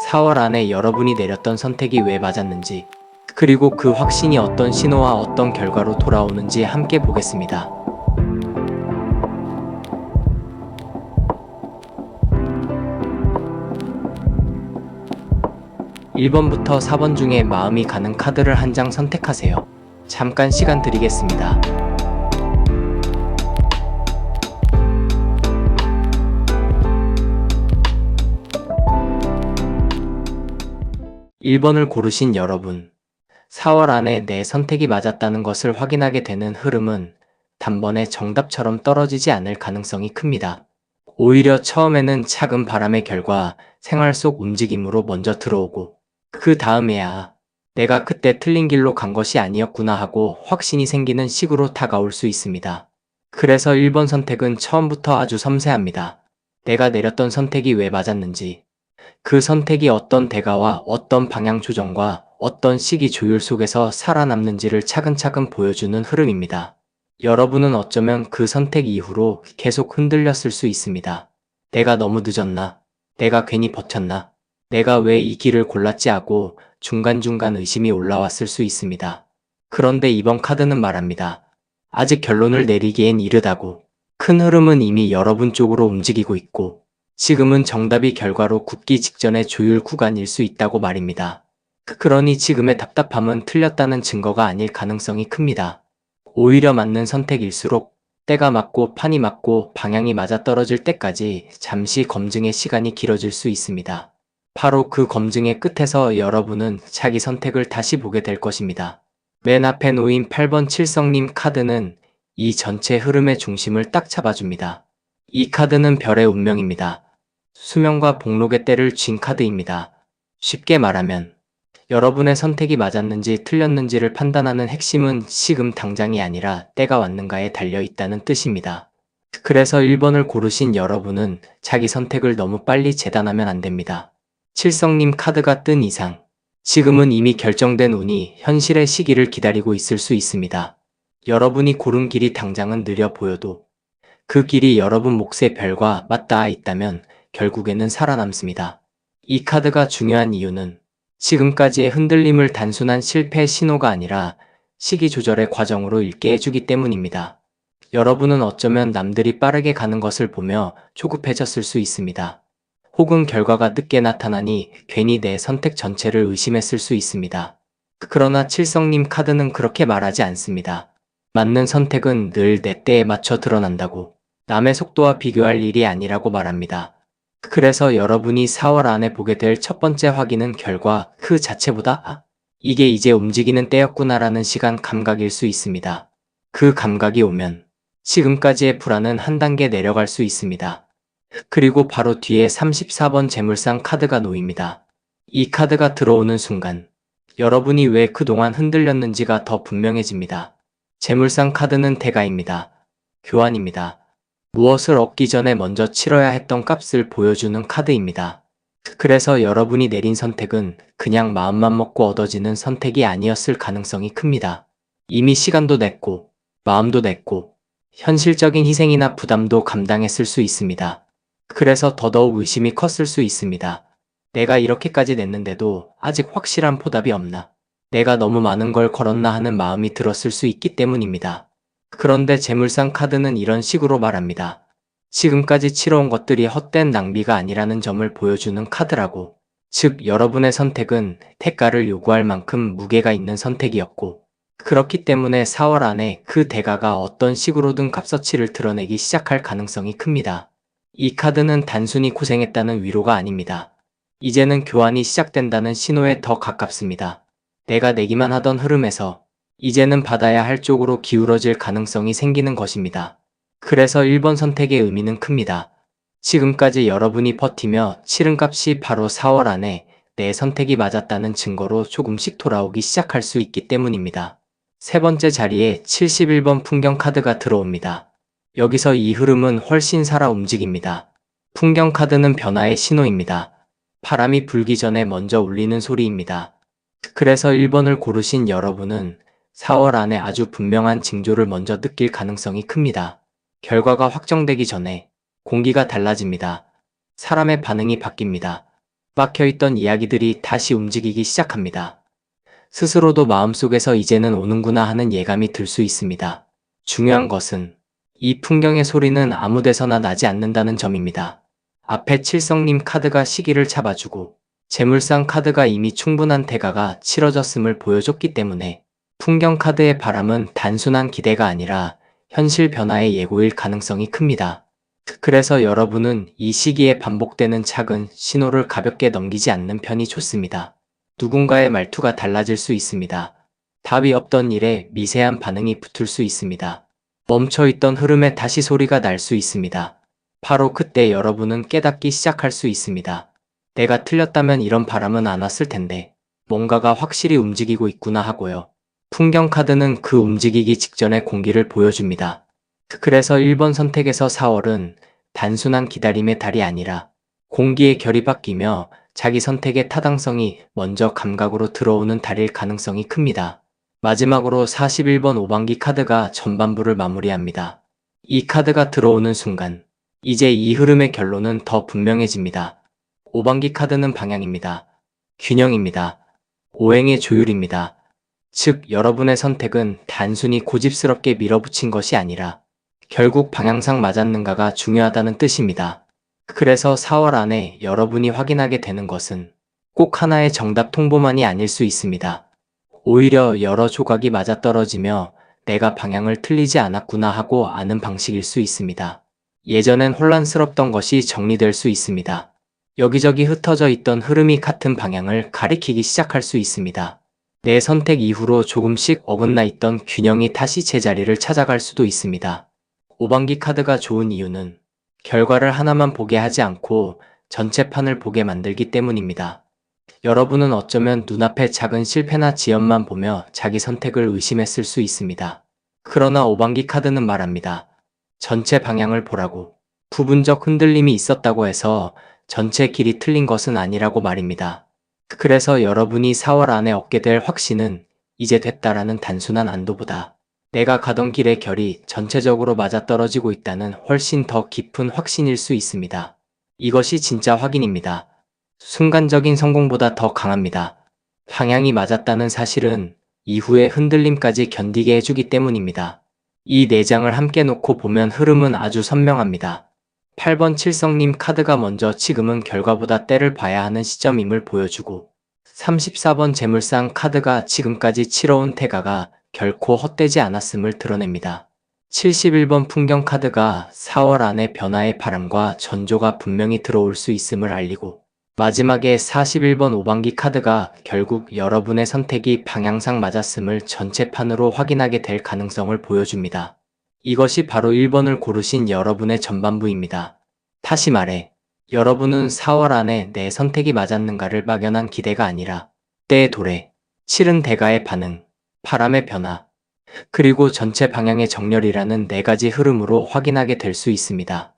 4월 안에 여러분이 내렸던 선택이 왜 맞았는지, 그리고 그 확신이 어떤 신호와 어떤 결과로 돌아오는지 함께 보겠습니다. 1번부터 4번 중에 마음이 가는 카드를 한 장 선택하세요. 잠깐 시간 드리겠습니다. 1번을 고르신 여러분, 4월 안에 내 선택이 맞았다는 것을 확인하게 되는 흐름은 단번에 정답처럼 떨어지지 않을 가능성이 큽니다. 오히려 처음에는 작은 바람의 결과, 생활 속 움직임으로 먼저 들어오고, 그 다음에야 내가 그때 틀린 길로 간 것이 아니었구나 하고 확신이 생기는 식으로 다가올 수 있습니다. 그래서 1번 선택은 처음부터 아주 섬세합니다. 내가 내렸던 선택이 왜 맞았는지, 그 선택이 어떤 대가와 어떤 방향 조정과 어떤 시기 조율 속에서 살아남는지를 차근차근 보여주는 흐름입니다. 여러분은 어쩌면 그 선택 이후로 계속 흔들렸을 수 있습니다. 내가 너무 늦었나? 내가 괜히 버텼나? 내가 왜 이 길을 골랐지 하고 중간중간 의심이 올라왔을 수 있습니다. 그런데 이번 카드는 말합니다. 아직 결론을 내리기엔 이르다고. 큰 흐름은 이미 여러분 쪽으로 움직이고 있고, 지금은 정답이 결과로 굳기 직전의 조율 구간일 수 있다고 말입니다. 그러니 지금의 답답함은 틀렸다는 증거가 아닐 가능성이 큽니다. 오히려 맞는 선택일수록 때가 맞고 판이 맞고 방향이 맞아떨어질 때까지 잠시 검증의 시간이 길어질 수 있습니다. 바로 그 검증의 끝에서 여러분은 자기 선택을 다시 보게 될 것입니다. 맨 앞에 놓인 8번 칠성님 카드는 이 전체 흐름의 중심을 딱 잡아줍니다. 이 카드는 별의 운명입니다. 수명과 복록의 때를 쥔 카드입니다. 쉽게 말하면 여러분의 선택이 맞았는지 틀렸는지를 판단하는 핵심은 지금 당장이 아니라 때가 왔는가에 달려 있다는 뜻입니다. 그래서 1번을 고르신 여러분은 자기 선택을 너무 빨리 재단하면 안 됩니다. 칠성님 카드가 뜬 이상 지금은 이미 결정된 운이 현실의 시기를 기다리고 있을 수 있습니다. 여러분이 고른 길이 당장은 느려 보여도 그 길이 여러분 몫의 별과 맞닿아 있다면 결국에는 살아남습니다. 이 카드가 중요한 이유는 지금까지의 흔들림을 단순한 실패의 신호가 아니라 시기 조절의 과정으로 읽게 해주기 때문입니다. 여러분은 어쩌면 남들이 빠르게 가는 것을 보며 조급해졌을 수 있습니다. 혹은 결과가 늦게 나타나니 괜히 내 선택 전체를 의심했을 수 있습니다. 그러나 칠성님 카드는 그렇게 말하지 않습니다. 맞는 선택은 늘 내 때에 맞춰 드러난다고, 남의 속도와 비교할 일이 아니라고 말합니다. 그래서 여러분이 4월 안에 보게 될 첫 번째 확인은 결과 그 자체보다 이게 이제 움직이는 때였구나라는 시간 감각일 수 있습니다. 그 감각이 오면 지금까지의 불안은 한 단계 내려갈 수 있습니다. 그리고 바로 뒤에 34번 재물상 카드가 놓입니다. 이 카드가 들어오는 순간 여러분이 왜 그동안 흔들렸는지가 더 분명해집니다. 재물상 카드는 대가입니다. 교환입니다. 무엇을 얻기 전에 먼저 치러야 했던 값을 보여주는 카드입니다. 그래서 여러분이 내린 선택은 그냥 마음만 먹고 얻어지는 선택이 아니었을 가능성이 큽니다. 이미 시간도 냈고, 마음도 냈고, 현실적인 희생이나 부담도 감당했을 수 있습니다. 그래서 더더욱 의심이 컸을 수 있습니다. 내가 이렇게까지 냈는데도 아직 확실한 보답이 없나? 내가 너무 많은 걸 걸었나 하는 마음이 들었을 수 있기 때문입니다. 그런데 재물상 카드는 이런 식으로 말합니다. 지금까지 치러온 것들이 헛된 낭비가 아니라는 점을 보여주는 카드라고. 즉, 여러분의 선택은 대가를 요구할 만큼 무게가 있는 선택이었고, 그렇기 때문에 4월 안에 그 대가가 어떤 식으로든 값어치를 드러내기 시작할 가능성이 큽니다. 이 카드는 단순히 고생했다는 위로가 아닙니다. 이제는 교환이 시작된다는 신호에 더 가깝습니다. 내가 내기만 하던 흐름에서 이제는 받아야 할 쪽으로 기울어질 가능성이 생기는 것입니다. 그래서 1번 선택의 의미는 큽니다. 지금까지 여러분이 버티며 치른 값이 바로 4월 안에 내 선택이 맞았다는 증거로 조금씩 돌아오기 시작할 수 있기 때문입니다. 세 번째 자리에 71번 풍경 카드가 들어옵니다. 여기서 이 흐름은 훨씬 살아 움직입니다. 풍경 카드는 변화의 신호입니다. 바람이 불기 전에 먼저 울리는 소리입니다. 그래서 1번을 고르신 여러분은 4월 안에 아주 분명한 징조를 먼저 느낄 가능성이 큽니다. 결과가 확정되기 전에 공기가 달라집니다. 사람의 반응이 바뀝니다. 막혀있던 이야기들이 다시 움직이기 시작합니다. 스스로도 마음속에서 이제는 오는구나 하는 예감이 들 수 있습니다. 중요한 것은 이 풍경의 소리는 아무 데서나 나지 않는다는 점입니다. 앞에 칠성님 카드가 시기를 잡아주고 재물상 카드가 이미 충분한 대가가 치러졌음을 보여줬기 때문에 풍경 카드의 바람은 단순한 기대가 아니라 현실 변화의 예고일 가능성이 큽니다. 그래서 여러분은 이 시기에 반복되는 작은 신호를 가볍게 넘기지 않는 편이 좋습니다. 누군가의 말투가 달라질 수 있습니다. 답이 없던 일에 미세한 반응이 붙을 수 있습니다. 멈춰있던 흐름에 다시 소리가 날 수 있습니다. 바로 그때 여러분은 깨닫기 시작할 수 있습니다. 내가 틀렸다면 이런 바람은 안 왔을 텐데 뭔가가 확실히 움직이고 있구나 하고요. 풍경 카드는 그 움직이기 직전의 공기를 보여줍니다. 그래서 1번 선택에서 4월은 단순한 기다림의 달이 아니라 공기의 결이 바뀌며 자기 선택의 타당성이 먼저 감각으로 들어오는 달일 가능성이 큽니다. 마지막으로 41번 오방기 카드가 전반부를 마무리합니다. 이 카드가 들어오는 순간 이제 이 흐름의 결론은 더 분명해집니다. 오방기 카드는 방향입니다. 균형입니다. 오행의 조율입니다. 즉 여러분의 선택은 단순히 고집스럽게 밀어붙인 것이 아니라 결국 방향상 맞았는가가 중요하다는 뜻입니다. 그래서 4월 안에 여러분이 확인하게 되는 것은 꼭 하나의 정답 통보만이 아닐 수 있습니다. 오히려 여러 조각이 맞아떨어지며 내가 방향을 틀리지 않았구나 하고 아는 방식일 수 있습니다. 예전엔 혼란스럽던 것이 정리될 수 있습니다. 여기저기 흩어져 있던 흐름이 같은 방향을 가리키기 시작할 수 있습니다. 내 선택 이후로 조금씩 어긋나 있던 균형이 다시 제자리를 찾아갈 수도 있습니다. 오방기 카드가 좋은 이유는 결과를 하나만 보게 하지 않고 전체 판을 보게 만들기 때문입니다. 여러분은 어쩌면 눈앞의 작은 실패나 지연만 보며 자기 선택을 의심했을 수 있습니다. 그러나 오방기 카드는 말합니다. 전체 방향을 보라고. 부분적 흔들림이 있었다고 해서 전체 길이 틀린 것은 아니라고 말입니다. 그래서 여러분이 4월 안에 얻게 될 확신은 이제 됐다라는 단순한 안도보다 내가 가던 길의 결이 전체적으로 맞아떨어지고 있다는 훨씬 더 깊은 확신일 수 있습니다. 이것이 진짜 확인입니다. 순간적인 성공보다 더 강합니다. 방향이 맞았다는 사실은 이후의 흔들림까지 견디게 해주기 때문입니다. 이 4장을 함께 놓고 보면 흐름은 아주 선명합니다. 8번 칠성님 카드가 먼저 지금은 결과보다 때를 봐야 하는 시점임을 보여주고 34번 재물상 카드가 지금까지 치러온 태가가 결코 헛되지 않았음을 드러냅니다. 71번 풍경 카드가 4월 안에 변화의 바람과 전조가 분명히 들어올 수 있음을 알리고 마지막에 41번 오방기 카드가 결국 여러분의 선택이 방향상 맞았음을 전체판으로 확인하게 될 가능성을 보여줍니다. 이것이 바로 1번을 고르신 여러분의 전반부입니다. 다시 말해, 여러분은 4월 안에 내 선택이 맞았는가를 막연한 기대가 아니라 때의 도래, 치른 대가의 반응, 바람의 변화, 그리고 전체 방향의 정렬이라는 4가지 흐름으로 확인하게 될 수 있습니다.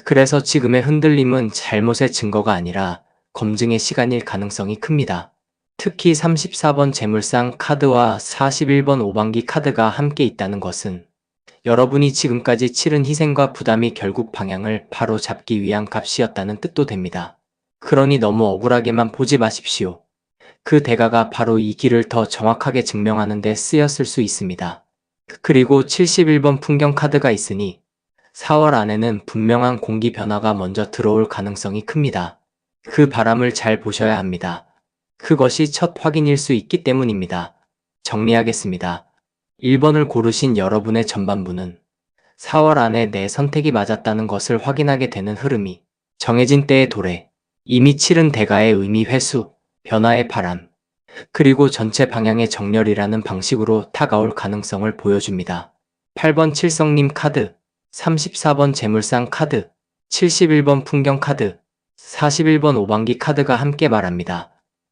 그래서 지금의 흔들림은 잘못의 증거가 아니라 검증의 시간일 가능성이 큽니다. 특히 34번 재물상 카드와 41번 오방기 카드가 함께 있다는 것은 여러분이 지금까지 치른 희생과 부담이 결국 방향을 바로 잡기 위한 값이었다는 뜻도 됩니다. 그러니 너무 억울하게만 보지 마십시오. 그 대가가 바로 이 길을 더 정확하게 증명하는 데 쓰였을 수 있습니다. 그리고 71번 풍경 카드가 있으니 4월 안에는 분명한 공기 변화가 먼저 들어올 가능성이 큽니다. 그 바람을 잘 보셔야 합니다. 그것이 첫 확인일 수 있기 때문입니다. 정리하겠습니다. 1번을 고르신 여러분의 전반부는 4월 안에 내 선택이 맞았다는 것을 확인하게 되는 흐름이 정해진 때의 도래, 이미 치른 대가의 의미 회수, 변화의 바람, 그리고 전체 방향의 정렬이라는 방식으로 다가올 가능성을 보여줍니다. 8번 칠성님 카드, 34번 재물상 카드, 71번 풍경 카드, 41번 오방기 카드가 함께 말합니다.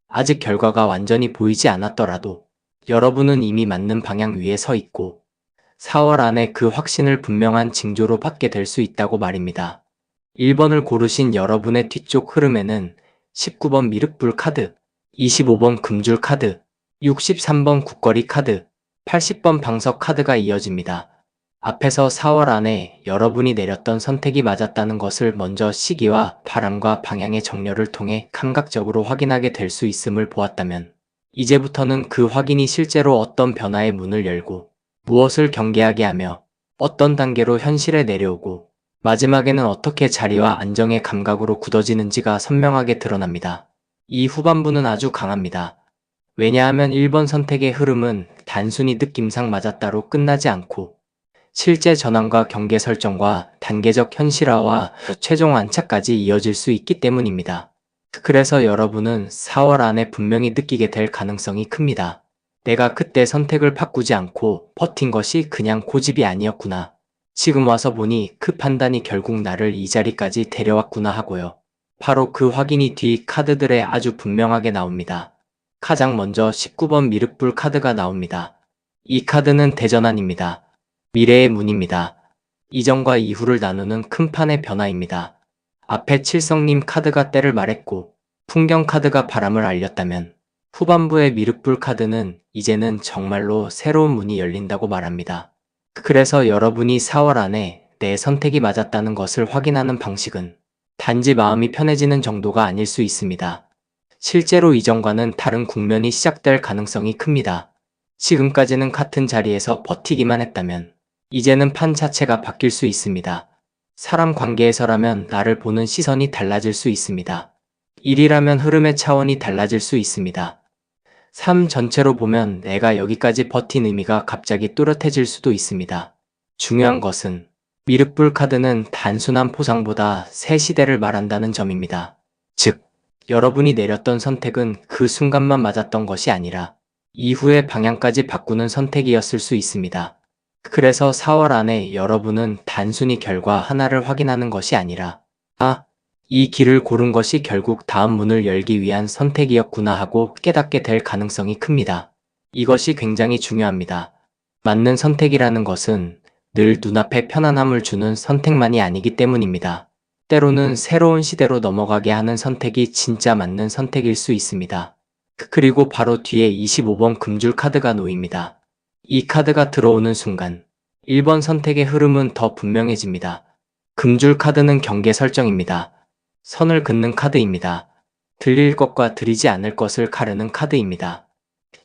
아직 결과가 완전히 보이지 않았더라도 여러분은 이미 맞는 방향 위에 서 있고 4월 안에 그 확신을 분명한 징조로 받게 될 수 있다고 말입니다. 1번을 고르신 여러분의 뒤쪽 흐름에는 19번 미륵불 카드, 25번 금줄 카드, 63번 국거리 카드, 80번 방석 카드가 이어집니다. 앞에서 4월 안에 여러분이 내렸던 선택이 맞았다는 것을 먼저 시기와 바람과 방향의 정렬을 통해 감각적으로 확인하게 될 수 있음을 보았다면, 이제부터는 그 확인이 실제로 어떤 변화의 문을 열고 무엇을 경계하게 하며 어떤 단계로 현실에 내려오고 마지막에는 어떻게 자리와 안정의 감각으로 굳어지는지가 선명하게 드러납니다. 이 후반부는 아주 강합니다. 왜냐하면 1번 선택의 흐름은 단순히 느낌상 맞았다로 끝나지 않고 실제 전환과 경계 설정과 단계적 현실화와 최종 안착까지 이어질 수 있기 때문입니다. 그래서 여러분은 4월 안에 분명히 느끼게 될 가능성이 큽니다. 내가 그때 선택을 바꾸지 않고 버틴 것이 그냥 고집이 아니었구나. 지금 와서 보니 그 판단이 결국 나를 이 자리까지 데려왔구나 하고요. 바로 그 확인이 뒤 카드들에 아주 분명하게 나옵니다. 가장 먼저 19번 미륵불 카드가 나옵니다. 이 카드는 대전환입니다. 미래의 문입니다. 이전과 이후를 나누는 큰 판의 변화입니다. 앞에 칠성님 카드가 때를 말했고 풍경 카드가 바람을 알렸다면 후반부의 미륵불 카드는 이제는 정말로 새로운 문이 열린다고 말합니다. 그래서 여러분이 4월 안에 내 선택이 맞았다는 것을 확인하는 방식은 단지 마음이 편해지는 정도가 아닐 수 있습니다. 실제로 이전과는 다른 국면이 시작될 가능성이 큽니다. 지금까지는 같은 자리에서 버티기만 했다면 이제는 판 자체가 바뀔 수 있습니다. 사람 관계에서라면 나를 보는 시선이 달라질 수 있습니다. 일이라면 흐름의 차원이 달라질 수 있습니다. 삶 전체로 보면 내가 여기까지 버틴 의미가 갑자기 뚜렷해질 수도 있습니다. 중요한 것은 미륵불 카드는 단순한 포상보다 새 시대를 말한다는 점입니다. 즉, 여러분이 내렸던 선택은 그 순간만 맞았던 것이 아니라 이후의 방향까지 바꾸는 선택이었을 수 있습니다. 그래서 4월 안에 여러분은 단순히 결과 하나를 확인하는 것이 아니라 이 길을 고른 것이 결국 다음 문을 열기 위한 선택이었구나 하고 깨닫게 될 가능성이 큽니다. 이것이 굉장히 중요합니다. 맞는 선택이라는 것은 늘 눈앞에 편안함을 주는 선택만이 아니기 때문입니다. 때로는 새로운 시대로 넘어가게 하는 선택이 진짜 맞는 선택일 수 있습니다. 그리고 바로 뒤에 25번 금줄 카드가 놓입니다. 이 카드가 들어오는 순간 1번 선택의 흐름은 더 분명해집니다. 금줄 카드는 경계 설정입니다. 선을 긋는 카드입니다. 들릴 것과 들리지 않을 것을 가르는 카드입니다.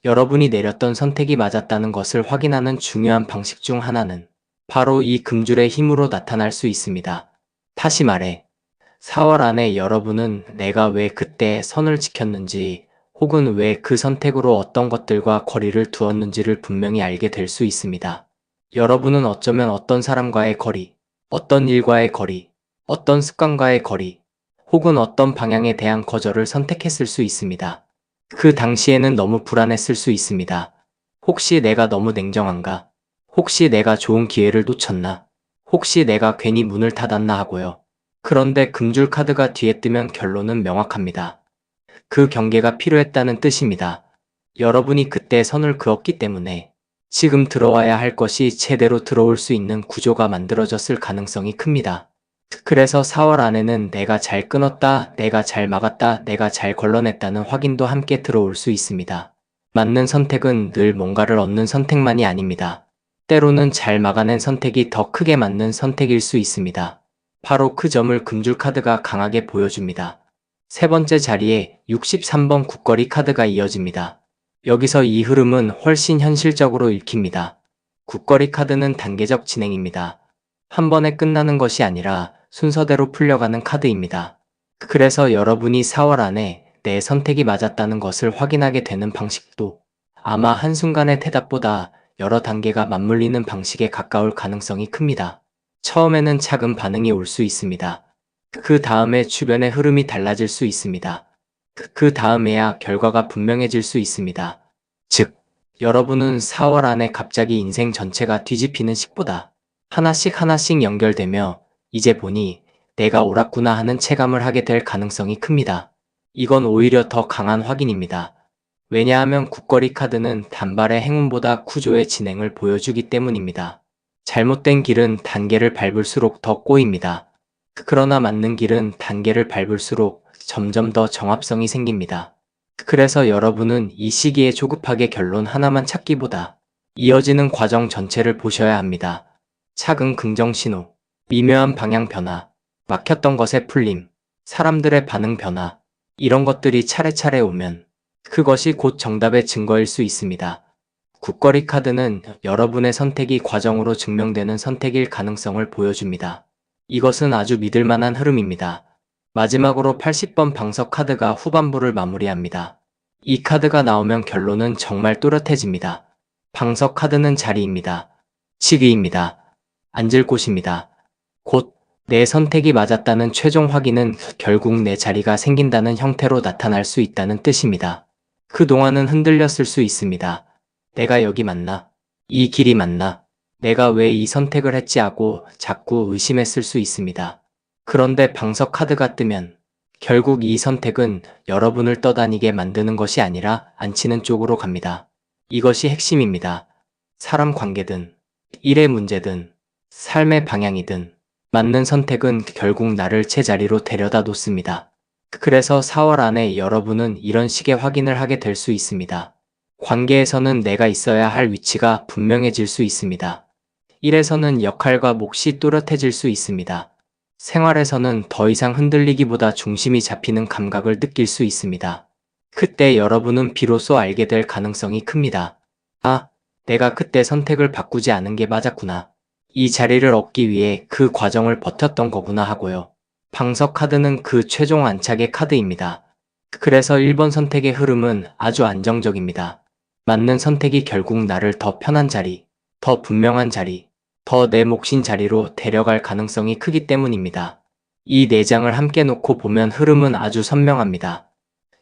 여러분이 내렸던 선택이 맞았다는 것을 확인하는 중요한 방식 중 하나는 바로 이 금줄의 힘으로 나타날 수 있습니다. 다시 말해, 4월 안에 여러분은 내가 왜 그때 선을 지켰는지 혹은 왜 그 선택으로 어떤 것들과 거리를 두었는지를 분명히 알게 될 수 있습니다. 여러분은 어쩌면 어떤 사람과의 거리, 어떤 일과의 거리, 어떤 습관과의 거리, 혹은 어떤 방향에 대한 거절을 선택했을 수 있습니다. 그 당시에는 너무 불안했을 수 있습니다. 혹시 내가 너무 냉정한가? 혹시 내가 좋은 기회를 놓쳤나? 혹시 내가 괜히 문을 닫았나 하고요. 그런데 금줄 카드가 뒤에 뜨면 결론은 명확합니다. 그 경계가 필요했다는 뜻입니다. 여러분이 그때 선을 그었기 때문에 지금 들어와야 할 것이 제대로 들어올 수 있는 구조가 만들어졌을 가능성이 큽니다. 그래서 4월 안에는 내가 잘 끊었다, 내가 잘 막았다, 내가 잘 걸러냈다는 확인도 함께 들어올 수 있습니다. 맞는 선택은 늘 뭔가를 얻는 선택만이 아닙니다. 때로는 잘 막아낸 선택이 더 크게 맞는 선택일 수 있습니다. 바로 그 점을 금줄 카드가 강하게 보여줍니다. 세 번째 자리에 63번 국거리 카드가 이어집니다. 여기서 이 흐름은 훨씬 현실적으로 읽힙니다. 국거리 카드는 단계적 진행입니다. 한 번에 끝나는 것이 아니라 순서대로 풀려가는 카드입니다. 그래서 여러분이 4월 안에 내 선택이 맞았다는 것을 확인하게 되는 방식도 아마 한순간의 대답보다 여러 단계가 맞물리는 방식에 가까울 가능성이 큽니다. 처음에는 작은 반응이 올 수 있습니다. 그 다음에 주변의 흐름이 달라질 수 있습니다. 그 다음에야 결과가 분명해질 수 있습니다. 즉, 여러분은 4월 안에 갑자기 인생 전체가 뒤집히는 식보다 하나씩 하나씩 연결되며 이제 보니 내가 옳았구나 하는 체감을 하게 될 가능성이 큽니다. 이건 오히려 더 강한 확인입니다. 왜냐하면 국거리 카드는 단발의 행운보다 구조의 진행을 보여주기 때문입니다. 잘못된 길은 단계를 밟을수록 더 꼬입니다. 그러나 맞는 길은 단계를 밟을수록 점점 더 정합성이 생깁니다. 그래서 여러분은 이 시기에 조급하게 결론 하나만 찾기보다 이어지는 과정 전체를 보셔야 합니다. 작은 긍정 신호, 미묘한 방향 변화, 막혔던 것의 풀림, 사람들의 반응 변화, 이런 것들이 차례차례 오면 그것이 곧 정답의 증거일 수 있습니다. 국거리 카드는 여러분의 선택이 과정으로 증명되는 선택일 가능성을 보여줍니다. 이것은 아주 믿을 만한 흐름입니다. 마지막으로 80번 방석 카드가 후반부를 마무리합니다. 이 카드가 나오면 결론은 정말 또렷해집니다. 방석 카드는 자리입니다. 시기입니다. 앉을 곳입니다. 곧 내 선택이 맞았다는 최종 확인은 결국 내 자리가 생긴다는 형태로 나타날 수 있다는 뜻입니다. 그동안은 흔들렸을 수 있습니다. 내가 여기 맞나? 이 길이 맞나? 내가 왜 이 선택을 했지 하고 자꾸 의심했을 수 있습니다. 그런데 방석 카드가 뜨면 결국 이 선택은 여러분을 떠다니게 만드는 것이 아니라 앉히는 쪽으로 갑니다. 이것이 핵심입니다. 사람 관계든, 일의 문제든, 삶의 방향이든, 맞는 선택은 결국 나를 제자리로 데려다 놓습니다. 그래서 4월 안에 여러분은 이런 식의 확인을 하게 될 수 있습니다. 관계에서는 내가 있어야 할 위치가 분명해질 수 있습니다. 일에서는 역할과 몫이 또렷해질 수 있습니다. 생활에서는 더 이상 흔들리기보다 중심이 잡히는 감각을 느낄 수 있습니다. 그때 여러분은 비로소 알게 될 가능성이 큽니다. 아, 내가 그때 선택을 바꾸지 않은 게 맞았구나. 이 자리를 얻기 위해 그 과정을 버텼던 거구나 하고요. 방석 카드는 그 최종 안착의 카드입니다. 그래서 1번 선택의 흐름은 아주 안정적입니다. 맞는 선택이 결국 나를 더 편한 자리, 더 분명한 자리, 더 내 몫인 자리로 데려갈 가능성이 크기 때문입니다. 이 4장을 함께 놓고 보면 흐름은 아주 선명합니다.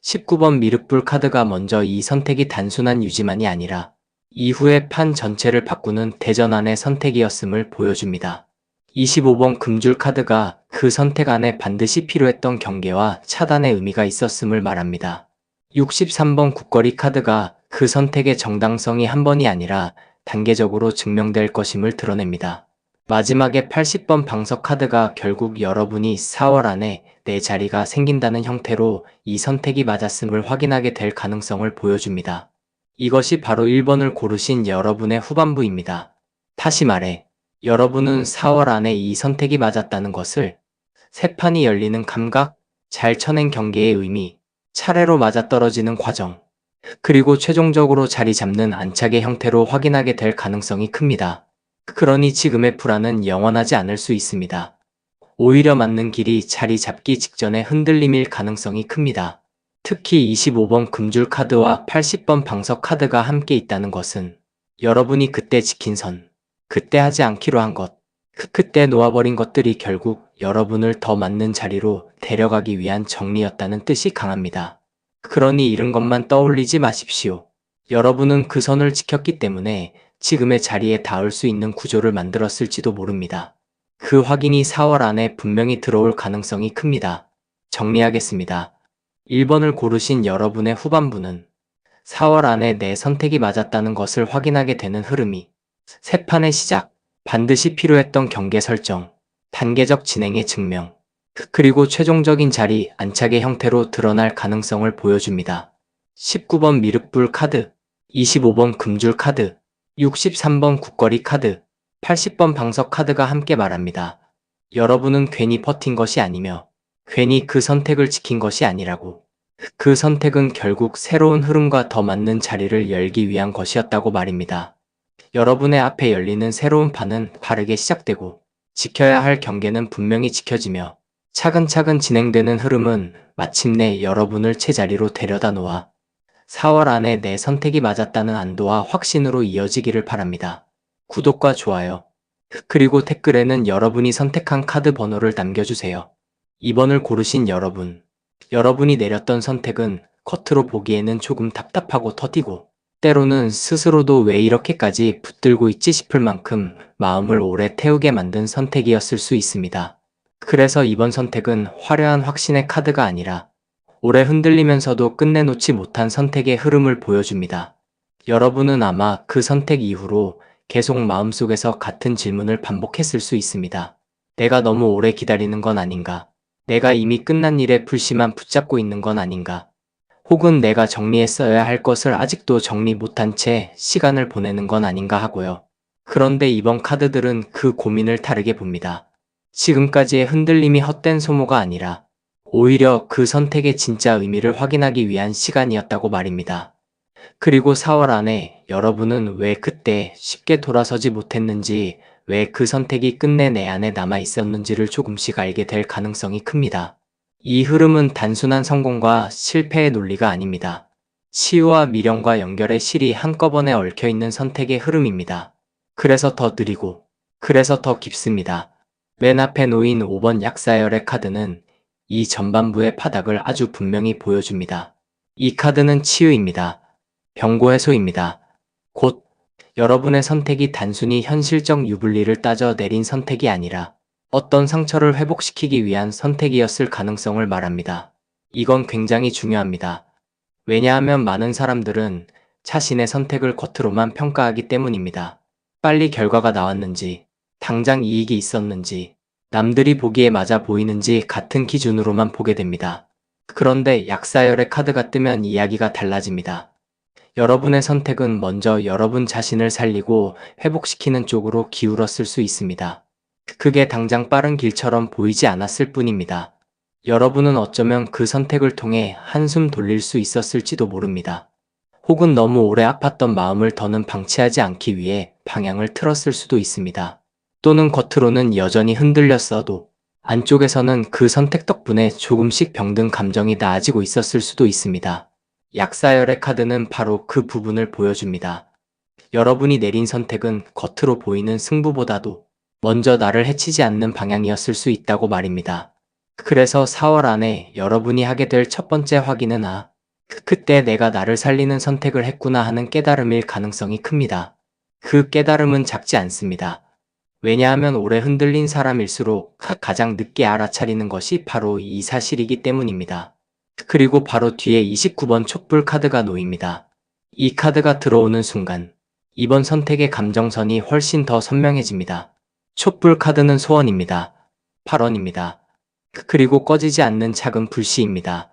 19번 미륵불 카드가 먼저 이 선택이 단순한 유지만이 아니라 이후의 판 전체를 바꾸는 대전환의 선택이었음을 보여줍니다. 25번 금줄 카드가 그 선택 안에 반드시 필요했던 경계와 차단의 의미가 있었음을 말합니다. 63번 국거리 카드가 그 선택의 정당성이 한 번이 아니라 단계적으로 증명될 것임을 드러냅니다. 마지막에 80번 방석 카드가 결국 여러분이 4월 안에 내 자리가 생긴다는 형태로 이 선택이 맞았음을 확인하게 될 가능성을 보여줍니다. 이것이 바로 1번을 고르신 여러분의 후반부입니다. 다시 말해, 여러분은 4월 안에 이 선택이 맞았다는 것을 새 판이 열리는 감각, 잘 쳐낸 경계의 의미, 차례로 맞아떨어지는 과정, 그리고 최종적으로 자리 잡는 안착의 형태로 확인하게 될 가능성이 큽니다. 그러니 지금의 불안은 영원하지 않을 수 있습니다. 오히려 맞는 길이 자리 잡기 직전의 흔들림일 가능성이 큽니다. 특히 25번 금줄 카드와 80번 방석 카드가 함께 있다는 것은 여러분이 그때 지킨 선, 그때 하지 않기로 한 것, 그때 놓아버린 것들이 결국 여러분을 더 맞는 자리로 데려가기 위한 정리였다는 뜻이 강합니다. 그러니 이런 것만 떠올리지 마십시오. 여러분은 그 선을 지켰기 때문에 지금의 자리에 닿을 수 있는 구조를 만들었을지도 모릅니다. 그 확인이 4월 안에 분명히 들어올 가능성이 큽니다. 정리하겠습니다. 1번을 고르신 여러분의 후반부는 4월 안에 내 선택이 맞았다는 것을 확인하게 되는 흐름이 새 판의 시작, 반드시 필요했던 경계 설정, 단계적 진행의 증명, 그리고 최종적인 자리 안착의 형태로 드러날 가능성을 보여줍니다. 19번 미륵불 카드, 25번 금줄 카드, 63번 국거리 카드, 80번 방석 카드가 함께 말합니다. 여러분은 괜히 버틴 것이 아니며 괜히 그 선택을 지킨 것이 아니라고. 그 선택은 결국 새로운 흐름과 더 맞는 자리를 열기 위한 것이었다고 말입니다. 여러분의 앞에 열리는 새로운 판은 바르게 시작되고 지켜야 할 경계는 분명히 지켜지며 차근차근 진행되는 흐름은 마침내 여러분을 제자리로 데려다 놓아 4월 안에 내 선택이 맞았다는 안도와 확신으로 이어지기를 바랍니다. 구독과 좋아요, 그리고 댓글에는 여러분이 선택한 카드 번호를 남겨주세요. 2번을 고르신 여러분, 여러분이 내렸던 선택은 겉으로 보기에는 조금 답답하고 터지고 때로는 스스로도 왜 이렇게까지 붙들고 있지 싶을 만큼 마음을 오래 태우게 만든 선택이었을 수 있습니다. 그래서 이번 선택은 화려한 확신의 카드가 아니라 오래 흔들리면서도 끝내놓지 못한 선택의 흐름을 보여줍니다. 여러분은 아마 그 선택 이후로 계속 마음속에서 같은 질문을 반복했을 수 있습니다. 내가 너무 오래 기다리는 건 아닌가? 내가 이미 끝난 일에 불씨만 붙잡고 있는 건 아닌가? 혹은 내가 정리했어야 할 것을 아직도 정리 못한 채 시간을 보내는 건 아닌가 하고요. 그런데 이번 카드들은 그 고민을 다르게 봅니다. 지금까지의 흔들림이 헛된 소모가 아니라 오히려 그 선택의 진짜 의미를 확인하기 위한 시간이었다고 말입니다. 그리고 4월 안에 여러분은 왜 그때 쉽게 돌아서지 못했는지, 왜 그 선택이 끝내 내 안에 남아 있었는지를 조금씩 알게 될 가능성이 큽니다. 이 흐름은 단순한 성공과 실패의 논리가 아닙니다. 치유와 미련과 연결의 실이 한꺼번에 얽혀있는 선택의 흐름입니다. 그래서 더 느리고, 그래서 더 깊습니다. 맨 앞에 놓인 5번 약사열의 카드는 이 전반부의 바닥을 아주 분명히 보여줍니다. 이 카드는 치유입니다. 병고 해소입니다. 곧 여러분의 선택이 단순히 현실적 유불리를 따져 내린 선택이 아니라 어떤 상처를 회복시키기 위한 선택이었을 가능성을 말합니다. 이건 굉장히 중요합니다. 왜냐하면 많은 사람들은 자신의 선택을 겉으로만 평가하기 때문입니다. 빨리 결과가 나왔는지, 당장 이익이 있었는지, 남들이 보기에 맞아 보이는지 같은 기준으로만 보게 됩니다. 그런데 약사열의 카드가 뜨면 이야기가 달라집니다. 여러분의 선택은 먼저 여러분 자신을 살리고 회복시키는 쪽으로 기울었을 수 있습니다. 그게 당장 빠른 길처럼 보이지 않았을 뿐입니다. 여러분은 어쩌면 그 선택을 통해 한숨 돌릴 수 있었을지도 모릅니다. 혹은 너무 오래 아팠던 마음을 더는 방치하지 않기 위해 방향을 틀었을 수도 있습니다. 또는 겉으로는 여전히 흔들렸어도 안쪽에서는 그 선택 덕분에 조금씩 병든 감정이 나아지고 있었을 수도 있습니다. 약사열의 카드는 바로 그 부분을 보여줍니다. 여러분이 내린 선택은 겉으로 보이는 승부보다도 먼저 나를 해치지 않는 방향이었을 수 있다고 말입니다. 그래서 4월 안에 여러분이 하게 될 첫 번째 확인은 그때 내가 나를 살리는 선택을 했구나 하는 깨달음일 가능성이 큽니다. 그 깨달음은 작지 않습니다. 왜냐하면 오래 흔들린 사람일수록 가장 늦게 알아차리는 것이 바로 이 사실이기 때문입니다. 그리고 바로 뒤에 29번 촛불 카드가 놓입니다. 이 카드가 들어오는 순간 이번 선택의 감정선이 훨씬 더 선명해집니다. 촛불 카드는 소원입니다. 발언입니다. 그리고 꺼지지 않는 작은 불씨입니다.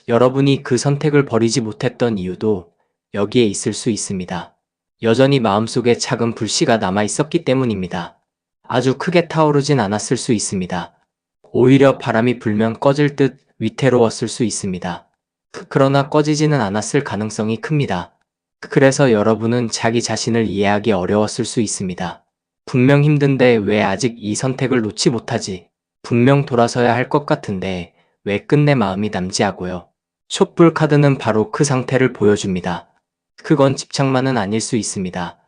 여러분이 그 선택을 버리지 못했던 이유도 여기에 있을 수 있습니다. 여전히 마음속에 작은 불씨가 남아 있었기 때문입니다. 아주 크게 타오르진 않았을 수 있습니다. 오히려 바람이 불면 꺼질 듯 위태로웠을 수 있습니다. 그러나 꺼지지는 않았을 가능성이 큽니다. 그래서 여러분은 자기 자신을 이해하기 어려웠을 수 있습니다. 분명 힘든데 왜 아직 이 선택을 놓지 못하지? 분명 돌아서야 할 것 같은데 왜 끝내 마음이 남지하고요. 촛불 카드는 바로 그 상태를 보여줍니다. 그건 집착만은 아닐 수 있습니다.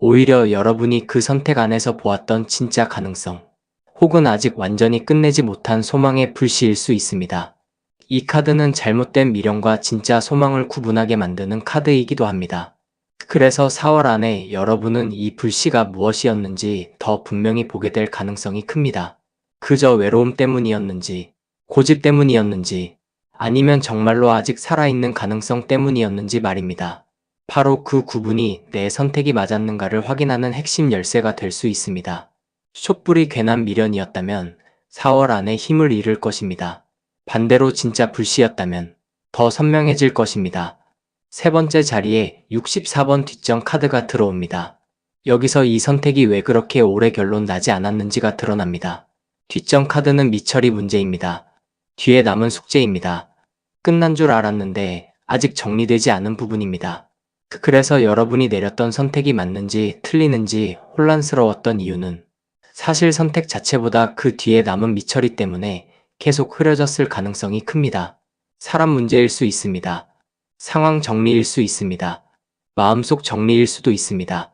오히려 여러분이 그 선택 안에서 보았던 진짜 가능성, 혹은 아직 완전히 끝내지 못한 소망의 불씨일 수 있습니다. 이 카드는 잘못된 미련과 진짜 소망을 구분하게 만드는 카드이기도 합니다. 그래서 4월 안에 여러분은 이 불씨가 무엇이었는지 더 분명히 보게 될 가능성이 큽니다. 그저 외로움 때문이었는지, 고집 때문이었는지, 아니면 정말로 아직 살아있는 가능성 때문이었는지 말입니다. 바로 그 구분이 내 선택이 맞았는가를 확인하는 핵심 열쇠가 될 수 있습니다. 촛불이 괜한 미련이었다면 4월 안에 힘을 잃을 것입니다. 반대로 진짜 불씨였다면 더 선명해질 것입니다. 세 번째 자리에 64번 뒷정 카드가 들어옵니다. 여기서 이 선택이 왜 그렇게 오래 결론 나지 않았는지가 드러납니다. 뒷정 카드는 미처리 문제입니다. 뒤에 남은 숙제입니다. 끝난 줄 알았는데 아직 정리되지 않은 부분입니다. 그래서 여러분이 내렸던 선택이 맞는지 틀리는지 혼란스러웠던 이유는 사실 선택 자체보다 그 뒤에 남은 미처리 때문에 계속 흐려졌을 가능성이 큽니다. 사람 문제일 수 있습니다. 상황 정리일 수 있습니다. 마음속 정리일 수도 있습니다.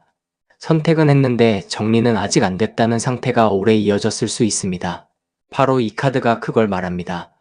선택은 했는데 정리는 아직 안 됐다는 상태가 오래 이어졌을 수 있습니다. 바로 이 카드가 그걸 말합니다.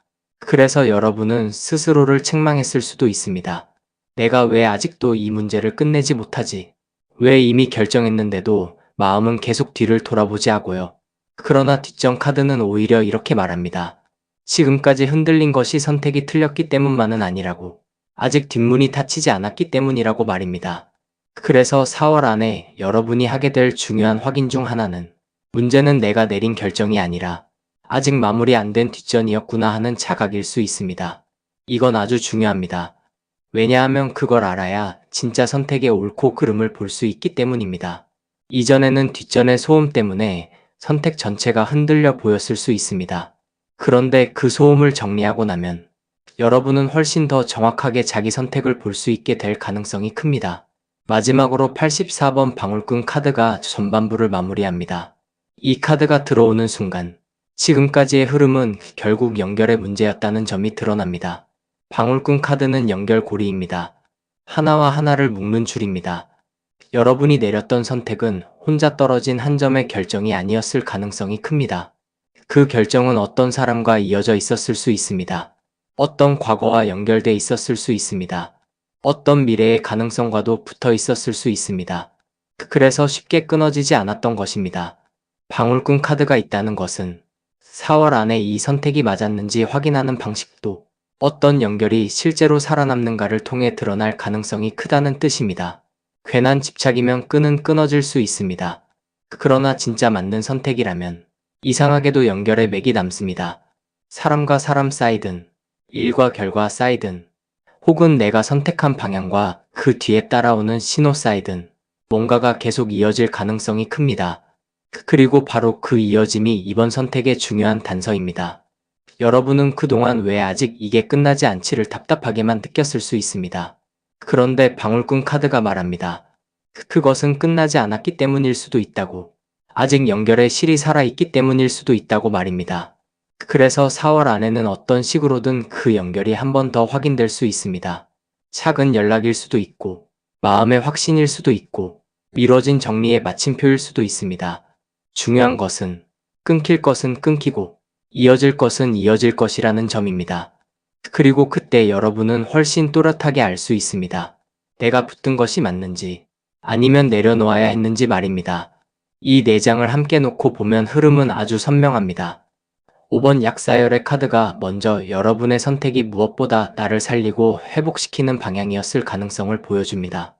그래서 여러분은 스스로를 책망했을 수도 있습니다. 내가 왜 아직도 이 문제를 끝내지 못하지? 왜 이미 결정했는데도 마음은 계속 뒤를 돌아보지 하고요. 그러나 뒷정 카드는 오히려 이렇게 말합니다. 지금까지 흔들린 것이 선택이 틀렸기 때문만은 아니라고. 아직 뒷문이 닫히지 않았기 때문이라고 말입니다. 그래서 4월 안에 여러분이 하게 될 중요한 확인 중 하나는 문제는 내가 내린 결정이 아니라 아직 마무리 안 된 뒷전이었구나 하는 자각일 수 있습니다. 이건 아주 중요합니다. 왜냐하면 그걸 알아야 진짜 선택의 옳고 그름을 볼 수 있기 때문입니다. 이전에는 뒷전의 소음 때문에 선택 전체가 흔들려 보였을 수 있습니다. 그런데 그 소음을 정리하고 나면 여러분은 훨씬 더 정확하게 자기 선택을 볼 수 있게 될 가능성이 큽니다. 마지막으로 84번 방울꾼 카드가 전반부를 마무리합니다. 이 카드가 들어오는 순간 지금까지의 흐름은 결국 연결의 문제였다는 점이 드러납니다. 방울꾼 카드는 연결고리입니다. 하나와 하나를 묶는 줄입니다. 여러분이 내렸던 선택은 혼자 떨어진 한 점의 결정이 아니었을 가능성이 큽니다. 그 결정은 어떤 사람과 이어져 있었을 수 있습니다. 어떤 과거와 연결돼 있었을 수 있습니다. 어떤 미래의 가능성과도 붙어 있었을 수 있습니다. 그래서 쉽게 끊어지지 않았던 것입니다. 방울꾼 카드가 있다는 것은 4월 안에 이 선택이 맞았는지 확인하는 방식도 어떤 연결이 실제로 살아남는가를 통해 드러날 가능성이 크다는 뜻입니다. 괜한 집착이면 끈은 끊어질 수 있습니다. 그러나 진짜 맞는 선택이라면 이상하게도 연결에 맥이 남습니다. 사람과 사람 사이든, 일과 결과 사이든, 혹은 내가 선택한 방향과 그 뒤에 따라오는 신호 사이든, 뭔가가 계속 이어질 가능성이 큽니다. 그리고 바로 그 이어짐이 이번 선택의 중요한 단서입니다. 여러분은 그동안 왜 아직 이게 끝나지 않지를 답답하게만 느꼈을 수 있습니다. 그런데 방울꾼 카드가 말합니다. 그것은 끝나지 않았기 때문일 수도 있다고. 아직 연결의 실이 살아있기 때문일 수도 있다고 말입니다. 그래서 4월 안에는 어떤 식으로든 그 연결이 한 번 더 확인될 수 있습니다. 작은 연락일 수도 있고, 마음의 확신일 수도 있고, 미뤄진 정리의 마침표일 수도 있습니다. 중요한 것은 끊길 것은 끊기고 이어질 것은 이어질 것이라는 점입니다. 그리고 그때 여러분은 훨씬 또렷하게 알 수 있습니다. 내가 붙든 것이 맞는지 아니면 내려놓아야 했는지 말입니다. 이 네 장을 함께 놓고 보면 흐름은 아주 선명합니다. 5번 약사열의 카드가 먼저 여러분의 선택이 무엇보다 나를 살리고 회복시키는 방향이었을 가능성을 보여줍니다.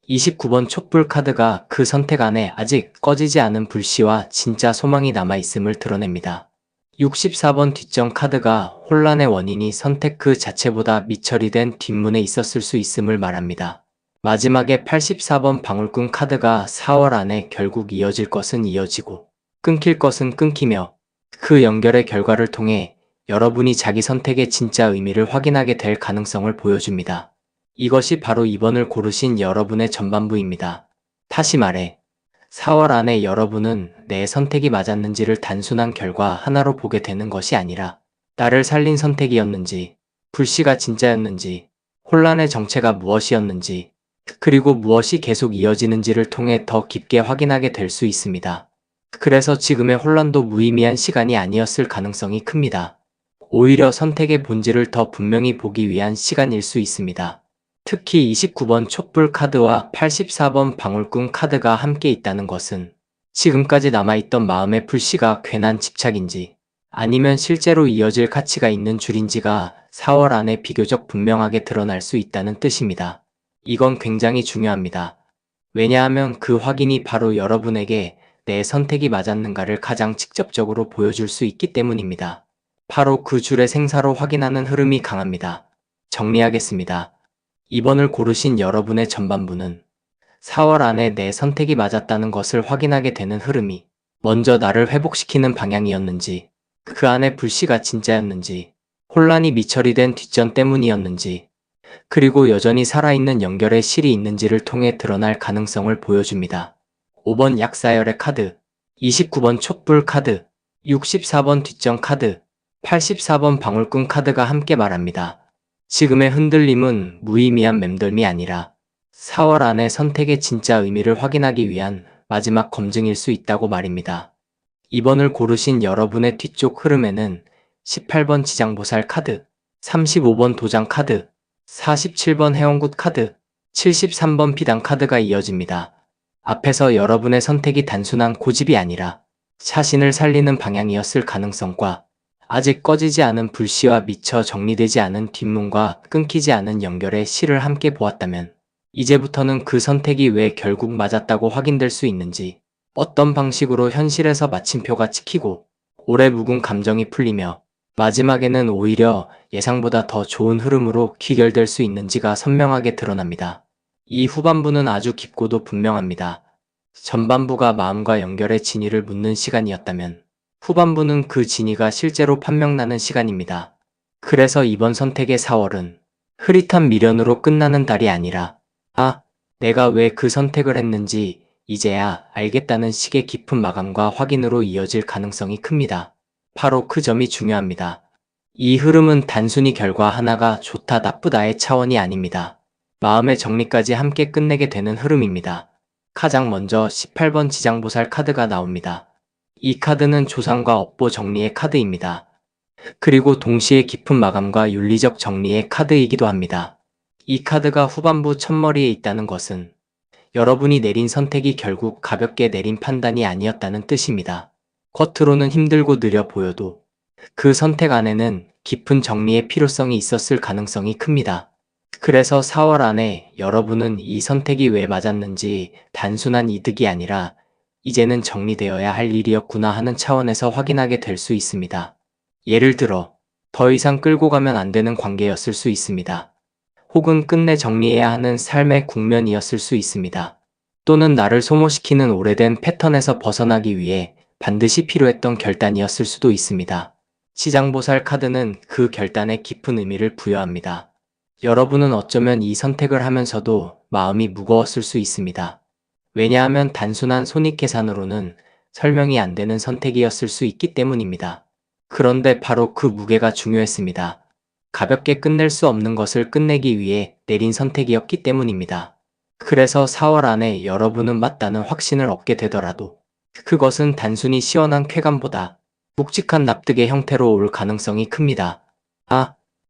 29번 촛불 카드가 그 선택 안에 아직 꺼지지 않은 불씨와 진짜 소망이 남아있음을 드러냅니다. 64번 뒷전 카드가 혼란의 원인이 선택 그 자체보다 미처리된 뒷문에 있었을 수 있음을 말합니다. 마지막에 84번 방울꾼 카드가 4월 안에 결국 이어질 것은 이어지고 끊길 것은 끊기며 그 연결의 결과를 통해 여러분이 자기 선택의 진짜 의미를 확인하게 될 가능성을 보여줍니다. 이것이 바로 2번을 고르신 여러분의 전반부입니다. 다시 말해 4월 안에 여러분은 내 선택이 맞았는지를 단순한 결과 하나로 보게 되는 것이 아니라 나를 살린 선택이었는지, 불씨가 진짜였는지, 혼란의 정체가 무엇이었는지, 그리고 무엇이 계속 이어지는지를 통해 더 깊게 확인하게 될 수 있습니다. 그래서 지금의 혼란도 무의미한 시간이 아니었을 가능성이 큽니다. 오히려 선택의 본질을 더 분명히 보기 위한 시간일 수 있습니다. 특히 29번 촛불 카드와 84번 방울꾼 카드가 함께 있다는 것은 지금까지 남아있던 마음의 불씨가 괜한 집착인지 아니면 실제로 이어질 가치가 있는 줄인지가 4월 안에 비교적 분명하게 드러날 수 있다는 뜻입니다. 이건 굉장히 중요합니다. 왜냐하면 그 확인이 바로 여러분에게 내 선택이 맞았는가를 가장 직접적으로 보여줄 수 있기 때문입니다. 바로 그 줄의 생사로 확인하는 흐름이 강합니다. 정리하겠습니다. 2번을 고르신 여러분의 전반부는 4월 안에 내 선택이 맞았다는 것을 확인하게 되는 흐름이 먼저 나를 회복시키는 방향이었는지, 그 안에 불씨가 진짜였는지, 혼란이 미처리된 뒷전 때문이었는지, 그리고 여전히 살아있는 연결의 실이 있는지를 통해 드러날 가능성을 보여줍니다. 5번 약사열의 카드, 29번 촛불 카드, 64번 뒷전 카드, 84번 방울꾼 카드가 함께 말합니다. 지금의 흔들림은 무의미한 맴돌미 아니라 4월 안에 선택의 진짜 의미를 확인하기 위한 마지막 검증일 수 있다고 말입니다. 2번을 고르신 여러분의 뒤쪽 흐름에는 18번 지장보살 카드, 35번 도장 카드, 47번 해원굿 카드, 73번 비단 카드가 이어집니다. 앞에서 여러분의 선택이 단순한 고집이 아니라 자신을 살리는 방향이었을 가능성과 아직 꺼지지 않은 불씨와 미처 정리되지 않은 뒷문과 끊기지 않은 연결의 실을 함께 보았다면 이제부터는 그 선택이 왜 결국 맞았다고 확인될 수 있는지, 어떤 방식으로 현실에서 마침표가 찍히고 오래 묵은 감정이 풀리며 마지막에는 오히려 예상보다 더 좋은 흐름으로 귀결될 수 있는지가 선명하게 드러납니다. 이 후반부는 아주 깊고도 분명합니다. 전반부가 마음과 연결의 진위를 묻는 시간이었다면 후반부는 그 진위가 실제로 판명나는 시간입니다. 그래서 이번 선택의 4월은 흐릿한 미련으로 끝나는 달이 아니라 내가 왜 그 선택을 했는지 이제야 알겠다는 식의 깊은 마감과 확인으로 이어질 가능성이 큽니다. 바로 그 점이 중요합니다. 이 흐름은 단순히 결과 하나가 좋다 나쁘다의 차원이 아닙니다. 마음의 정리까지 함께 끝내게 되는 흐름입니다. 가장 먼저 18번 지장보살 카드가 나옵니다. 이 카드는 조상과 업보 정리의 카드입니다. 그리고 동시에 깊은 마감과 윤리적 정리의 카드이기도 합니다. 이 카드가 후반부 첫머리에 있다는 것은 여러분이 내린 선택이 결국 가볍게 내린 판단이 아니었다는 뜻입니다. 겉으로는 힘들고 느려 보여도 그 선택 안에는 깊은 정리의 필요성이 있었을 가능성이 큽니다. 그래서 4월 안에 여러분은 이 선택이 왜 맞았는지 단순한 이득이 아니라 이제는 정리되어야 할 일이었구나 하는 차원에서 확인하게 될 수 있습니다. 예를 들어 더 이상 끌고 가면 안 되는 관계였을 수 있습니다. 혹은 끝내 정리해야 하는 삶의 국면이었을 수 있습니다. 또는 나를 소모시키는 오래된 패턴에서 벗어나기 위해 반드시 필요했던 결단이었을 수도 있습니다. 지장보살 카드는 그 결단에 깊은 의미를 부여합니다. 여러분은 어쩌면 이 선택을 하면서도 마음이 무거웠을 수 있습니다. 왜냐하면 단순한 손익계산으로는 설명이 안 되는 선택이었을 수 있기 때문입니다. 그런데 바로 그 무게가 중요했습니다. 가볍게 끝낼 수 없는 것을 끝내기 위해 내린 선택이었기 때문입니다. 그래서 4월 안에 여러분은 맞다는 확신을 얻게 되더라도 그것은 단순히 시원한 쾌감보다 묵직한 납득의 형태로 올 가능성이 큽니다.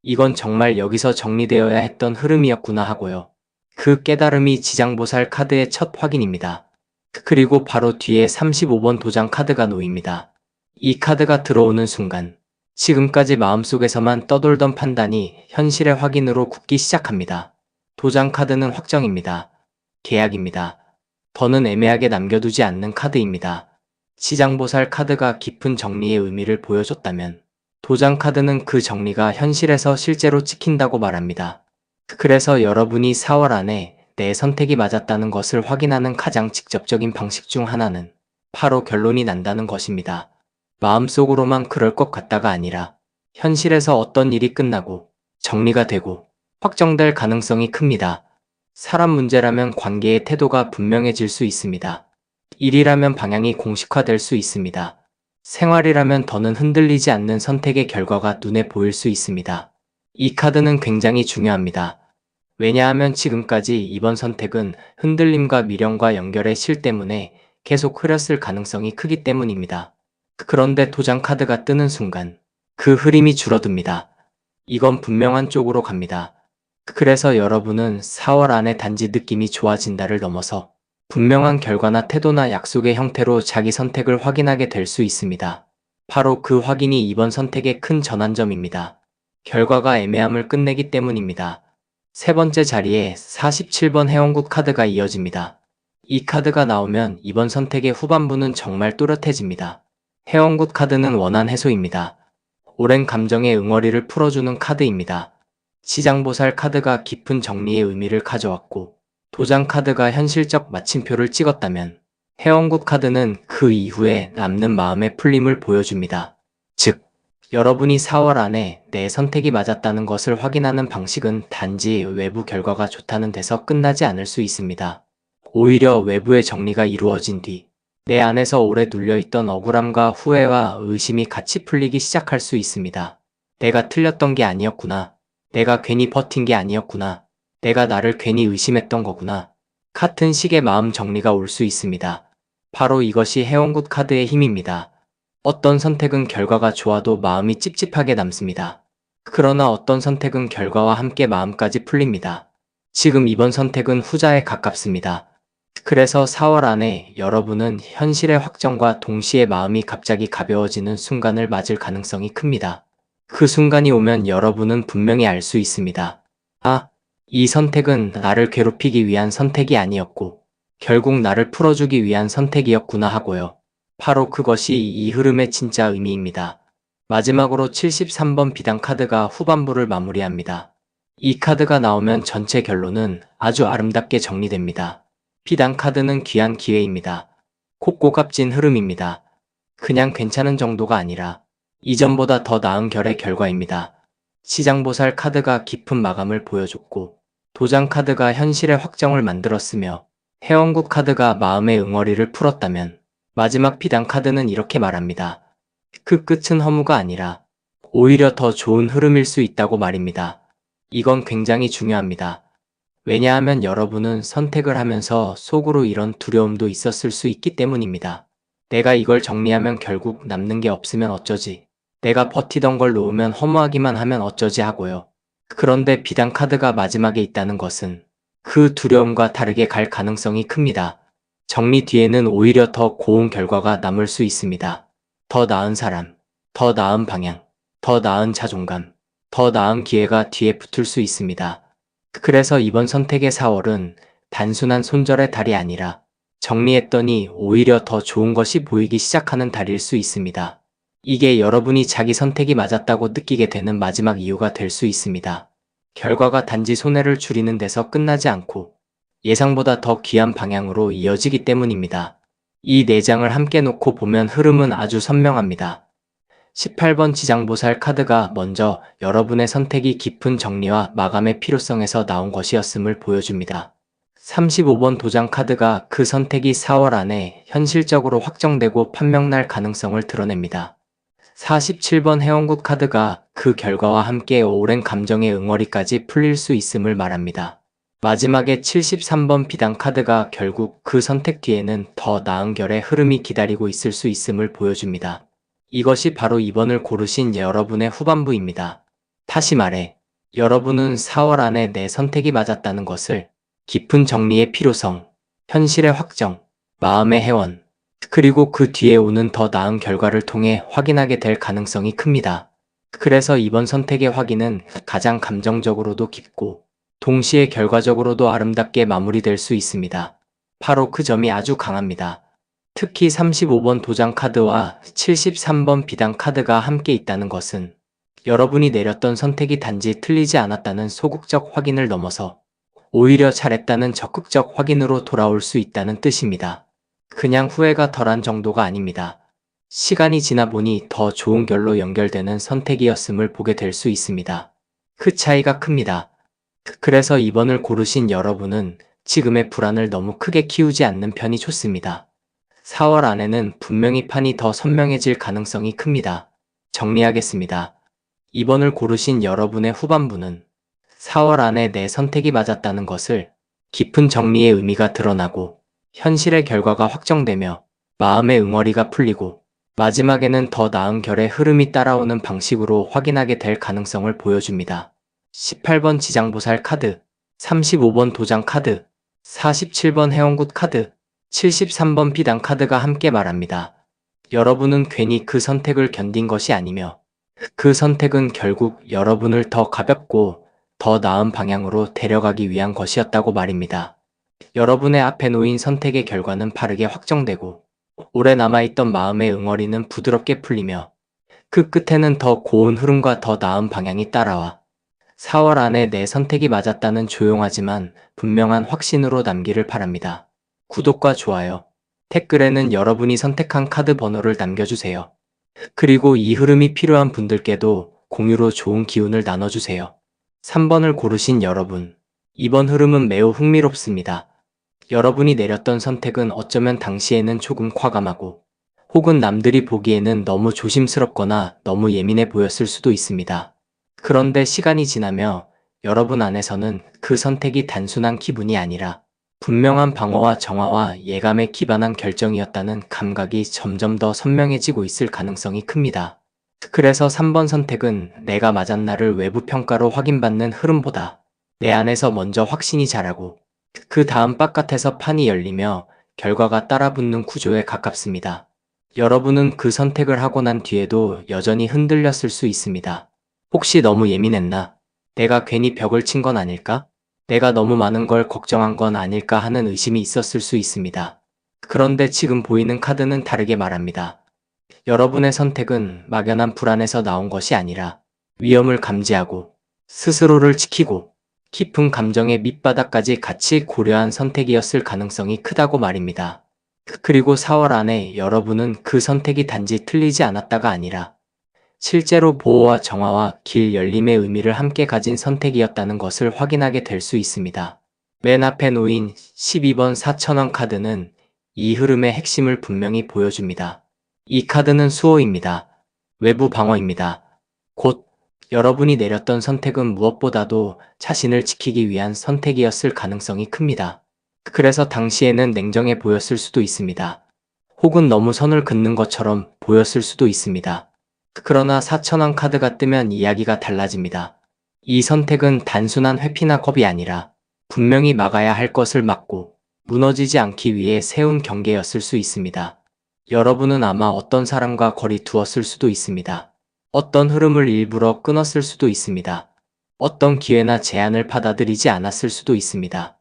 이건 정말 여기서 정리되어야 했던 흐름이었구나 하고요. 그 깨달음이 지장보살 카드의 첫 확인입니다. 그리고 바로 뒤에 35번 도장 카드가 놓입니다. 이 카드가 들어오는 순간 지금까지 마음속에서만 떠돌던 판단이 현실의 확인으로 굳기 시작합니다. 도장 카드는 확정입니다. 계약입니다. 더는 애매하게 남겨두지 않는 카드입니다. 지장보살 카드가 깊은 정리의 의미를 보여줬다면 도장 카드는 그 정리가 현실에서 실제로 찍힌다고 말합니다. 그래서 여러분이 4월 안에 내 선택이 맞았다는 것을 확인하는 가장 직접적인 방식 중 하나는 바로 결론이 난다는 것입니다. 마음속으로만 그럴 것 같다가 아니라 현실에서 어떤 일이 끝나고 정리가 되고 확정될 가능성이 큽니다. 사람 문제라면 관계의 태도가 분명해질 수 있습니다. 일이라면 방향이 공식화될 수 있습니다. 생활이라면 더는 흔들리지 않는 선택의 결과가 눈에 보일 수 있습니다. 이 카드는 굉장히 중요합니다. 왜냐하면 지금까지 이번 선택은 흔들림과 미련과 연결의 실 때문에 계속 흐렸을 가능성이 크기 때문입니다. 그런데 도장 카드가 뜨는 순간 그 흐림이 줄어듭니다. 이건 분명한 쪽으로 갑니다. 그래서 여러분은 4월 안에 단지 느낌이 좋아진다를 넘어서 분명한 결과나 태도나 약속의 형태로 자기 선택을 확인하게 될 수 있습니다. 바로 그 확인이 이번 선택의 큰 전환점입니다. 결과가 애매함을 끝내기 때문입니다. 세 번째 자리에 47번 회원국 카드가 이어집니다. 이 카드가 나오면 이번 선택의 후반부는 정말 또렷해집니다. 회원국 카드는 원한 해소입니다. 오랜 감정의 응어리를 풀어주는 카드입니다. 지장보살 카드가 깊은 정리의 의미를 가져왔고 도장 카드가 현실적 마침표를 찍었다면 회원국 카드는 그 이후에 남는 마음의 풀림을 보여줍니다. 즉, 여러분이 4월 안에 내 선택이 맞았다는 것을 확인하는 방식은 단지 외부 결과가 좋다는 데서 끝나지 않을 수 있습니다. 오히려 외부의 정리가 이루어진 뒤 내 안에서 오래 눌려있던 억울함과 후회와 의심이 같이 풀리기 시작할 수 있습니다. 내가 틀렸던 게 아니었구나. 내가 괜히 버틴 게 아니었구나. 내가 나를 괜히 의심했던 거구나. 같은 식의 마음 정리가 올 수 있습니다. 바로 이것이 회원굿 카드의 힘입니다. 어떤 선택은 결과가 좋아도 마음이 찝찝하게 남습니다. 그러나 어떤 선택은 결과와 함께 마음까지 풀립니다. 지금 이번 선택은 후자에 가깝습니다. 그래서 4월 안에 여러분은 현실의 확정과 동시에 마음이 갑자기 가벼워지는 순간을 맞을 가능성이 큽니다. 그 순간이 오면 여러분은 분명히 알 수 있습니다. 이 선택은 나를 괴롭히기 위한 선택이 아니었고 결국 나를 풀어주기 위한 선택이었구나 하고요. 바로 그것이 이 흐름의 진짜 의미입니다. 마지막으로 73번 비단 카드가 후반부를 마무리합니다. 이 카드가 나오면 전체 결론은 아주 아름답게 정리됩니다. 비단 카드는 귀한 기회입니다. 곱고 값진 흐름입니다. 그냥 괜찮은 정도가 아니라 이전보다 더 나은 결의 결과입니다. 시장보살 카드가 깊은 마감을 보여줬고, 도장 카드가 현실의 확정을 만들었으며, 해원국 카드가 마음의 응어리를 풀었다면, 마지막 비단 카드는 이렇게 말합니다. 그 끝은 허무가 아니라 오히려 더 좋은 흐름일 수 있다고 말입니다. 이건 굉장히 중요합니다. 왜냐하면 여러분은 선택을 하면서 속으로 이런 두려움도 있었을 수 있기 때문입니다. 내가 이걸 정리하면 결국 남는 게 없으면 어쩌지? 내가 버티던 걸 놓으면 허무하기만 하면 어쩌지 하고요. 그런데 비단 카드가 마지막에 있다는 것은 그 두려움과 다르게 갈 가능성이 큽니다. 정리 뒤에는 오히려 더 고운 결과가 남을 수 있습니다. 더 나은 사람, 더 나은 방향, 더 나은 자존감, 더 나은 기회가 뒤에 붙을 수 있습니다. 그래서 이번 선택의 4월은 단순한 손절의 달이 아니라 정리했더니 오히려 더 좋은 것이 보이기 시작하는 달일 수 있습니다. 이게 여러분이 자기 선택이 맞았다고 느끼게 되는 마지막 이유가 될 수 있습니다. 결과가 단지 손해를 줄이는 데서 끝나지 않고 예상보다 더 귀한 방향으로 이어지기 때문입니다. 이 4장을 함께 놓고 보면 흐름은 아주 선명합니다. 18번 지장보살 카드가 먼저 여러분의 선택이 깊은 정리와 마감의 필요성에서 나온 것이었음을 보여줍니다. 35번 도장 카드가 그 선택이 4월 안에 현실적으로 확정되고 판명날 가능성을 드러냅니다. 47번 해원국 카드가 그 결과와 함께 오랜 감정의 응어리까지 풀릴 수 있음을 말합니다. 마지막에 73번 비단 카드가 결국 그 선택 뒤에는 더 나은 결의 흐름이 기다리고 있을 수 있음을 보여줍니다. 이것이 바로 이번을 고르신 여러분의 후반부입니다. 다시 말해, 여러분은 4월 안에 내 선택이 맞았다는 것을 깊은 정리의 필요성, 현실의 확정, 마음의 해원, 그리고 그 뒤에 오는 더 나은 결과를 통해 확인하게 될 가능성이 큽니다. 그래서 이번 선택의 확인은 가장 감정적으로도 깊고 동시에 결과적으로도 아름답게 마무리될 수 있습니다. 바로 그 점이 아주 강합니다. 특히 35번 도장 카드와 73번 비단 카드가 함께 있다는 것은 여러분이 내렸던 선택이 단지 틀리지 않았다는 소극적 확인을 넘어서 오히려 잘했다는 적극적 확인으로 돌아올 수 있다는 뜻입니다. 그냥 후회가 덜한 정도가 아닙니다. 시간이 지나 보니 더 좋은 결로 연결되는 선택이었음을 보게 될 수 있습니다. 그 차이가 큽니다. 그래서 이번을 고르신 여러분은 지금의 불안을 너무 크게 키우지 않는 편이 좋습니다. 4월 안에는 분명히 판이 더 선명해질 가능성이 큽니다. 정리하겠습니다. 이번을 고르신 여러분의 후반부는 4월 안에 내 선택이 맞았다는 것을 깊은 정리의 의미가 드러나고 현실의 결과가 확정되며 마음의 응어리가 풀리고 마지막에는 더 나은 결의 흐름이 따라오는 방식으로 확인하게 될 가능성을 보여줍니다. 18번 지장보살 카드, 35번 도장 카드, 47번 해원굿 카드, 73번 비단 카드가 함께 말합니다. 여러분은 괜히 그 선택을 견딘 것이 아니며 그 선택은 결국 여러분을 더 가볍고 더 나은 방향으로 데려가기 위한 것이었다고 말입니다. 여러분의 앞에 놓인 선택의 결과는 빠르게 확정되고 오래 남아있던 마음의 응어리는 부드럽게 풀리며 그 끝에는 더 고운 흐름과 더 나은 방향이 따라와 4월 안에 내 선택이 맞았다는 조용하지만 분명한 확신으로 남기를 바랍니다. 구독과 좋아요, 댓글에는 여러분이 선택한 카드 번호를 남겨주세요. 그리고 이 흐름이 필요한 분들께도 공유로 좋은 기운을 나눠주세요. 3번을 고르신 여러분, 이번 흐름은 매우 흥미롭습니다. 여러분이 내렸던 선택은 어쩌면 당시에는 조금 과감하고 혹은 남들이 보기에는 너무 조심스럽거나 너무 예민해 보였을 수도 있습니다. 그런데 시간이 지나며 여러분 안에서는 그 선택이 단순한 기분이 아니라 분명한 방어와 정화와 예감에 기반한 결정이었다는 감각이 점점 더 선명해지고 있을 가능성이 큽니다. 그래서 3번 선택은 내가 맞았나를 외부 평가로 확인받는 흐름보다 내 안에서 먼저 확신이 자라고 그 다음 바깥에서 판이 열리며 결과가 따라붙는 구조에 가깝습니다. 여러분은 그 선택을 하고 난 뒤에도 여전히 흔들렸을 수 있습니다. 혹시 너무 예민했나? 내가 괜히 벽을 친 건 아닐까? 내가 너무 많은 걸 걱정한 건 아닐까 하는 의심이 있었을 수 있습니다. 그런데 지금 보이는 카드는 다르게 말합니다. 여러분의 선택은 막연한 불안에서 나온 것이 아니라 위험을 감지하고 스스로를 지키고 깊은 감정의 밑바닥까지 같이 고려한 선택이었을 가능성이 크다고 말입니다. 그리고 4월 안에 여러분은 그 선택이 단지 틀리지 않았다가 아니라 실제로 보호와 정화와 길 열림의 의미를 함께 가진 선택이었다는 것을 확인하게 될 수 있습니다. 맨 앞에 놓인 12번 4,000원 카드는 이 흐름의 핵심을 분명히 보여줍니다. 이 카드는 수호입니다. 외부 방어입니다. 곧 여러분이 내렸던 선택은 무엇보다도 자신을 지키기 위한 선택이었을 가능성이 큽니다. 그래서 당시에는 냉정해 보였을 수도 있습니다. 혹은 너무 선을 긋는 것처럼 보였을 수도 있습니다. 그러나 4,000원 카드가 뜨면 이야기가 달라집니다. 이 선택은 단순한 회피나 겁이 아니라 분명히 막아야 할 것을 막고 무너지지 않기 위해 세운 경계였을 수 있습니다. 여러분은 아마 어떤 사람과 거리 두었을 수도 있습니다. 어떤 흐름을 일부러 끊었을 수도 있습니다. 어떤 기회나 제안을 받아들이지 않았을 수도 있습니다.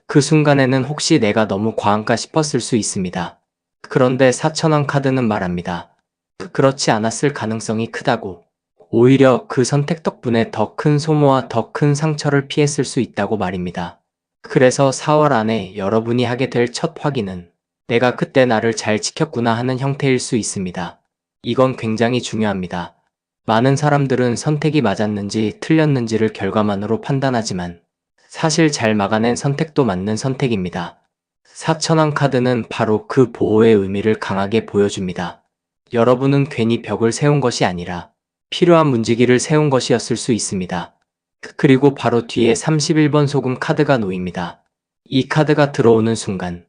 그 순간에는 혹시 내가 너무 과한가 싶었을 수 있습니다. 그런데 4,000원 카드는 말합니다. 그렇지 않았을 가능성이 크다고. 오히려 그 선택 덕분에 더 큰 소모와 더 큰 상처를 피했을 수 있다고 말입니다. 그래서 4월 안에 여러분이 하게 될 첫 확인은 내가 그때 나를 잘 지켰구나 하는 형태일 수 있습니다. 이건 굉장히 중요합니다. 많은 사람들은 선택이 맞았는지 틀렸는지를 결과만으로 판단하지만 사실 잘 막아낸 선택도 맞는 선택입니다. 4,000원 카드는 바로 그 보호의 의미를 강하게 보여줍니다. 여러분은 괜히 벽을 세운 것이 아니라 필요한 문지기를 세운 것이었을 수 있습니다. 그리고 바로 뒤에 31번 소금 카드가 놓입니다. 이 카드가 들어오는 순간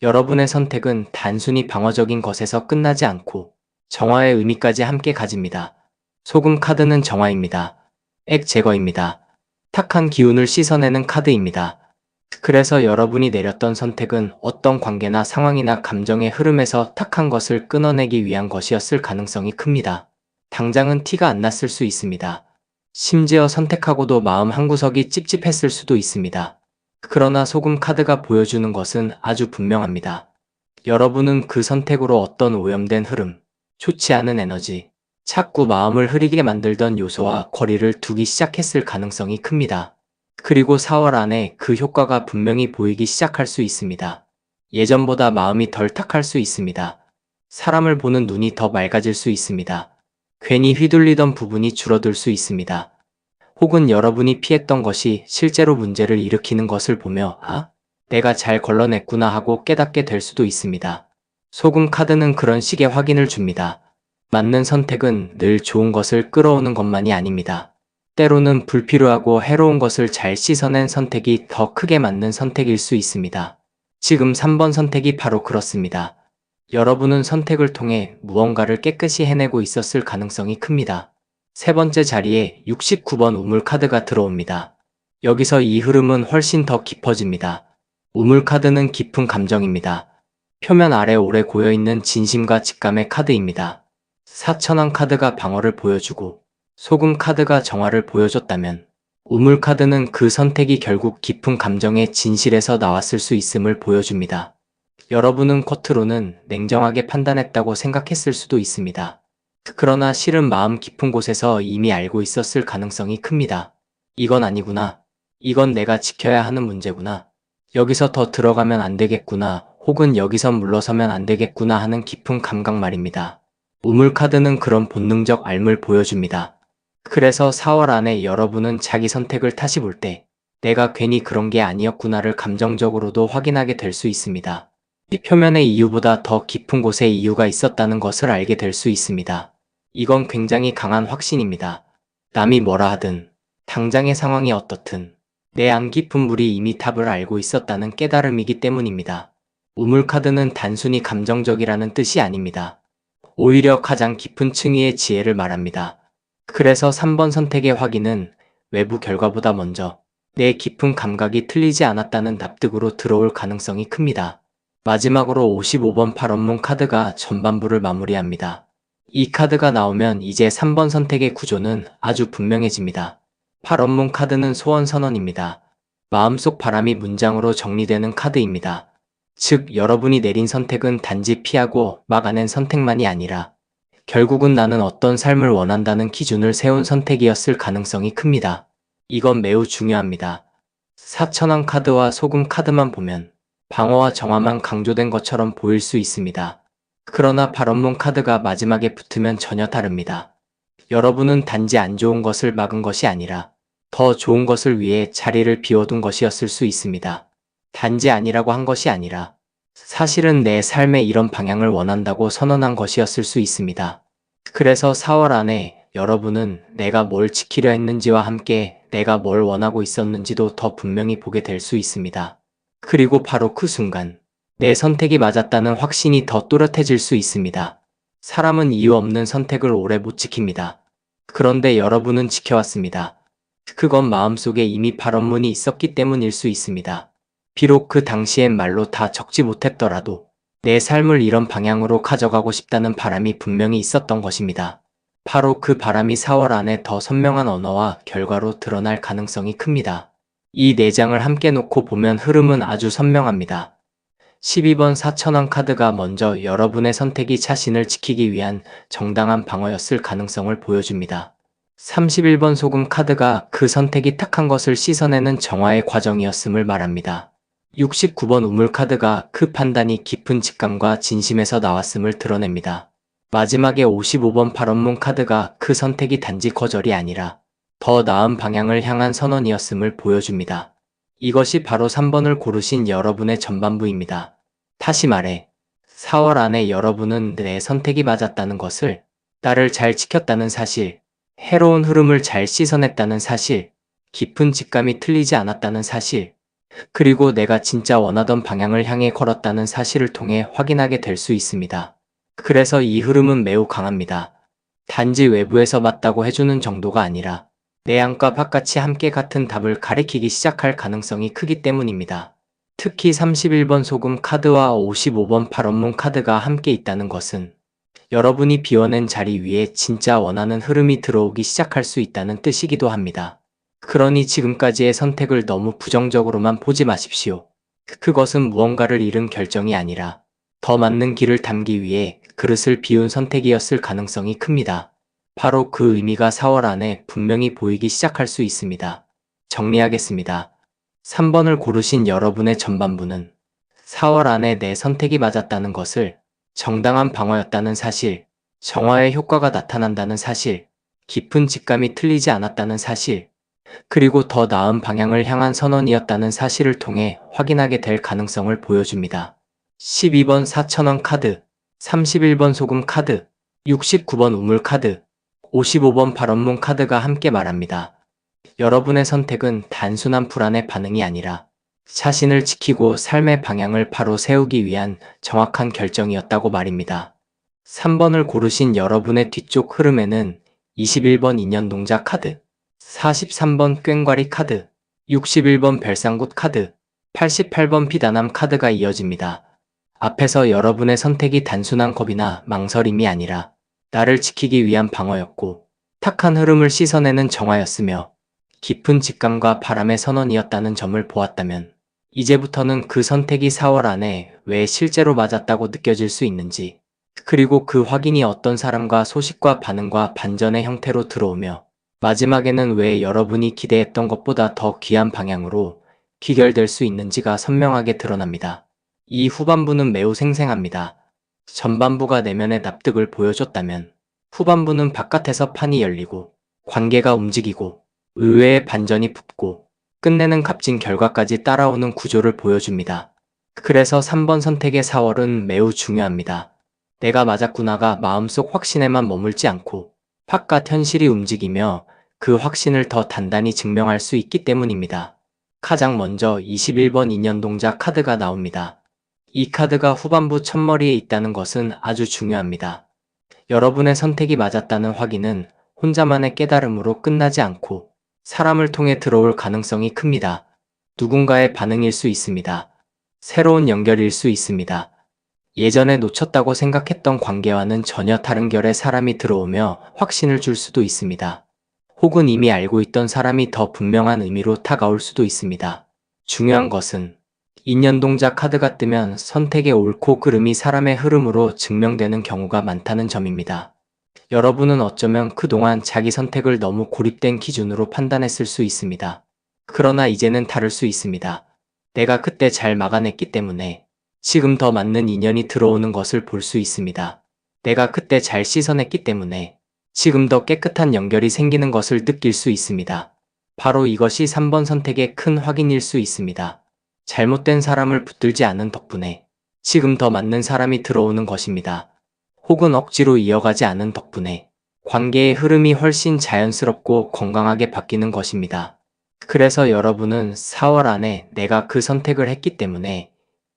여러분의 선택은 단순히 방어적인 것에서 끝나지 않고 정화의 의미까지 함께 가집니다. 소금 카드는 정화입니다. 액 제거입니다. 탁한 기운을 씻어내는 카드입니다. 그래서 여러분이 내렸던 선택은 어떤 관계나 상황이나 감정의 흐름에서 탁한 것을 끊어내기 위한 것이었을 가능성이 큽니다. 당장은 티가 안 났을 수 있습니다. 심지어 선택하고도 마음 한구석이 찝찝했을 수도 있습니다. 그러나 소금 카드가 보여주는 것은 아주 분명합니다. 여러분은 그 선택으로 어떤 오염된 흐름, 좋지 않은 에너지, 자꾸 마음을 흐리게 만들던 요소와 거리를 두기 시작했을 가능성이 큽니다. 그리고 4월 안에 그 효과가 분명히 보이기 시작할 수 있습니다. 예전보다 마음이 덜 탁할 수 있습니다. 사람을 보는 눈이 더 맑아질 수 있습니다. 괜히 휘둘리던 부분이 줄어들 수 있습니다. 혹은 여러분이 피했던 것이 실제로 문제를 일으키는 것을 보며 내가 잘 걸러냈구나 하고 깨닫게 될 수도 있습니다. 소금 카드는 그런 식의 확인을 줍니다. 맞는 선택은 늘 좋은 것을 끌어오는 것만이 아닙니다. 때로는 불필요하고 해로운 것을 잘 씻어낸 선택이 더 크게 맞는 선택일 수 있습니다. 지금 3번 선택이 바로 그렇습니다. 여러분은 선택을 통해 무언가를 깨끗이 해내고 있었을 가능성이 큽니다. 세 번째 자리에 69번 우물카드가 들어옵니다. 여기서 이 흐름은 훨씬 더 깊어집니다. 우물카드는 깊은 감정입니다. 표면 아래 오래 고여있는 진심과 직감의 카드입니다. 4,000원 카드가 방어를 보여주고 소금 카드가 정화를 보여줬다면 우물카드는 그 선택이 결국 깊은 감정의 진실에서 나왔을 수 있음을 보여줍니다. 여러분은 겉으로는 냉정하게 판단했다고 생각했을 수도 있습니다. 그러나 실은 마음 깊은 곳에서 이미 알고 있었을 가능성이 큽니다. 이건 아니구나. 이건 내가 지켜야 하는 문제구나. 여기서 더 들어가면 안 되겠구나. 혹은 여기선 물러서면 안 되겠구나 하는 깊은 감각 말입니다. 우물카드는 그런 본능적 알을 보여줍니다. 그래서 4월 안에 여러분은 자기 선택을 다시 볼 때 내가 괜히 그런 게 아니었구나를 감정적으로도 확인하게 될 수 있습니다. 이 표면의 이유보다 더 깊은 곳에 이유가 있었다는 것을 알게 될 수 있습니다. 이건 굉장히 강한 확신입니다. 남이 뭐라 하든, 당장의 상황이 어떻든, 내 안 깊은 물이 이미 답을 알고 있었다는 깨달음이기 때문입니다. 우물카드는 단순히 감정적이라는 뜻이 아닙니다. 오히려 가장 깊은 층위의 지혜를 말합니다. 그래서 3번 선택의 확인은 외부 결과보다 먼저 내 깊은 감각이 틀리지 않았다는 납득으로 들어올 가능성이 큽니다. 마지막으로 55번 팔원문 카드가 전반부를 마무리합니다. 이 카드가 나오면 이제 3번 선택의 구조는 아주 분명해집니다. 팔원문 카드는 소원 선언입니다. 마음속 바람이 문장으로 정리되는 카드입니다. 즉, 여러분이 내린 선택은 단지 피하고 막아낸 선택만이 아니라 결국은 나는 어떤 삶을 원한다는 기준을 세운 선택이었을 가능성이 큽니다. 이건 매우 중요합니다. 4,000원 카드와 소금 카드만 보면 방어와 정화만 강조된 것처럼 보일 수 있습니다. 그러나 발언문 카드가 마지막에 붙으면 전혀 다릅니다. 여러분은 단지 안 좋은 것을 막은 것이 아니라 더 좋은 것을 위해 자리를 비워둔 것이었을 수 있습니다. 단지 아니라고 한 것이 아니라 사실은 내 삶의 이런 방향을 원한다고 선언한 것이었을 수 있습니다. 그래서 4월 안에 여러분은 내가 뭘 지키려 했는지와 함께 내가 뭘 원하고 있었는지도 더 분명히 보게 될 수 있습니다. 그리고 바로 그 순간 내 선택이 맞았다는 확신이 더 또렷해질 수 있습니다. 사람은 이유 없는 선택을 오래 못 지킵니다. 그런데 여러분은 지켜왔습니다. 그건 마음속에 이미 발언문이 있었기 때문일 수 있습니다. 비록 그 당시엔 말로 다 적지 못했더라도 내 삶을 이런 방향으로 가져가고 싶다는 바람이 분명히 있었던 것입니다. 바로 그 바람이 4월 안에 더 선명한 언어와 결과로 드러날 가능성이 큽니다. 이 4장을 함께 놓고 보면 흐름은 아주 선명합니다. 12번 4,000원 카드가 먼저 여러분의 선택이 자신을 지키기 위한 정당한 방어였을 가능성을 보여줍니다. 31번 소금 카드가 그 선택이 택한 것을 씻어내는 정화의 과정이었음을 말합니다. 69번 우물 카드가 그 판단이 깊은 직감과 진심에서 나왔음을 드러냅니다. 마지막에 55번 발언문 카드가 그 선택이 단지 거절이 아니라 더 나은 방향을 향한 선언이었음을 보여줍니다. 이것이 바로 3번을 고르신 여러분의 전반부입니다. 다시 말해 4월 안에 여러분은 내 선택이 맞았다는 것을, 나를 잘 지켰다는 사실, 해로운 흐름을 잘 씻어냈다는 사실, 깊은 직감이 틀리지 않았다는 사실, 그리고 내가 진짜 원하던 방향을 향해 걸었다는 사실을 통해 확인하게 될 수 있습니다. 그래서 이 흐름은 매우 강합니다. 단지 외부에서 맞다고 해주는 정도가 아니라 내 안과 바깥이 함께 같은 답을 가리키기 시작할 가능성이 크기 때문입니다. 특히 31번 소금 카드와 55번 발언문 카드가 함께 있다는 것은 여러분이 비워낸 자리 위에 진짜 원하는 흐름이 들어오기 시작할 수 있다는 뜻이기도 합니다. 그러니 지금까지의 선택을 너무 부정적으로만 보지 마십시오. 그것은 무언가를 잃은 결정이 아니라 더 맞는 길을 담기 위해 그릇을 비운 선택이었을 가능성이 큽니다. 바로 그 의미가 4월 안에 분명히 보이기 시작할 수 있습니다. 정리하겠습니다. 3번을 고르신 여러분의 전반부는 4월 안에 내 선택이 맞았다는 것을, 정당한 방어였다는 사실, 정화의 효과가 나타난다는 사실, 깊은 직감이 틀리지 않았다는 사실, 그리고 더 나은 방향을 향한 선언이었다는 사실을 통해 확인하게 될 가능성을 보여줍니다. 12번 4,000원 카드, 31번 소금 카드, 69번 우물 카드, 55번 발언문 카드가 함께 말합니다. 여러분의 선택은 단순한 불안의 반응이 아니라 자신을 지키고 삶의 방향을 바로 세우기 위한 정확한 결정이었다고 말입니다. 3번을 고르신 여러분의 뒤쪽 흐름에는 21번 인연동자 카드, 43번 꽹과리 카드, 61번 별상굿 카드, 88번 비단함 카드가 이어집니다. 앞에서 여러분의 선택이 단순한 겁이나 망설임이 아니라 나를 지키기 위한 방어였고 탁한 흐름을 씻어내는 정화였으며 깊은 직감과 바람의 선언이었다는 점을 보았다면 이제부터는 그 선택이 4월 안에 왜 실제로 맞았다고 느껴질 수 있는지, 그리고 그 확인이 어떤 사람과 소식과 반응과 반전의 형태로 들어오며 마지막에는 왜 여러분이 기대했던 것보다 더 귀한 방향으로 귀결될 수 있는지가 선명하게 드러납니다. 이 후반부는 매우 생생합니다. 전반부가 내면의 납득을 보여줬다면 후반부는 바깥에서 판이 열리고 관계가 움직이고 의외의 반전이 붙고 끝내는 값진 결과까지 따라오는 구조를 보여줍니다. 그래서 3번 선택의 4월은 매우 중요합니다. 내가 맞았구나가 마음속 확신에만 머물지 않고 바깥 현실이 움직이며 그 확신을 더 단단히 증명할 수 있기 때문입니다. 가장 먼저 21번 인연동자 카드가 나옵니다. 이 카드가 후반부 첫머리에 있다는 것은 아주 중요합니다. 여러분의 선택이 맞았다는 확인은 혼자만의 깨달음으로 끝나지 않고 사람을 통해 들어올 가능성이 큽니다. 누군가의 반응일 수 있습니다. 새로운 연결일 수 있습니다. 예전에 놓쳤다고 생각했던 관계와는 전혀 다른 결의 사람이 들어오며 확신을 줄 수도 있습니다. 혹은 이미 알고 있던 사람이 더 분명한 의미로 다가올 수도 있습니다. 중요한 것은 인연동자 카드가 뜨면 선택의 옳고 그름이 사람의 흐름으로 증명되는 경우가 많다는 점입니다. 여러분은 어쩌면 그동안 자기 선택을 너무 고립된 기준으로 판단했을 수 있습니다. 그러나 이제는 다를 수 있습니다. 내가 그때 잘 막아냈기 때문에 지금 더 맞는 인연이 들어오는 것을 볼 수 있습니다. 내가 그때 잘 씻어냈기 때문에 지금 더 깨끗한 연결이 생기는 것을 느낄 수 있습니다. 바로 이것이 3번 선택의 큰 확인일 수 있습니다. 잘못된 사람을 붙들지 않은 덕분에 지금 더 맞는 사람이 들어오는 것입니다. 혹은 억지로 이어가지 않은 덕분에 관계의 흐름이 훨씬 자연스럽고 건강하게 바뀌는 것입니다. 그래서 여러분은 4월 안에 내가 그 선택을 했기 때문에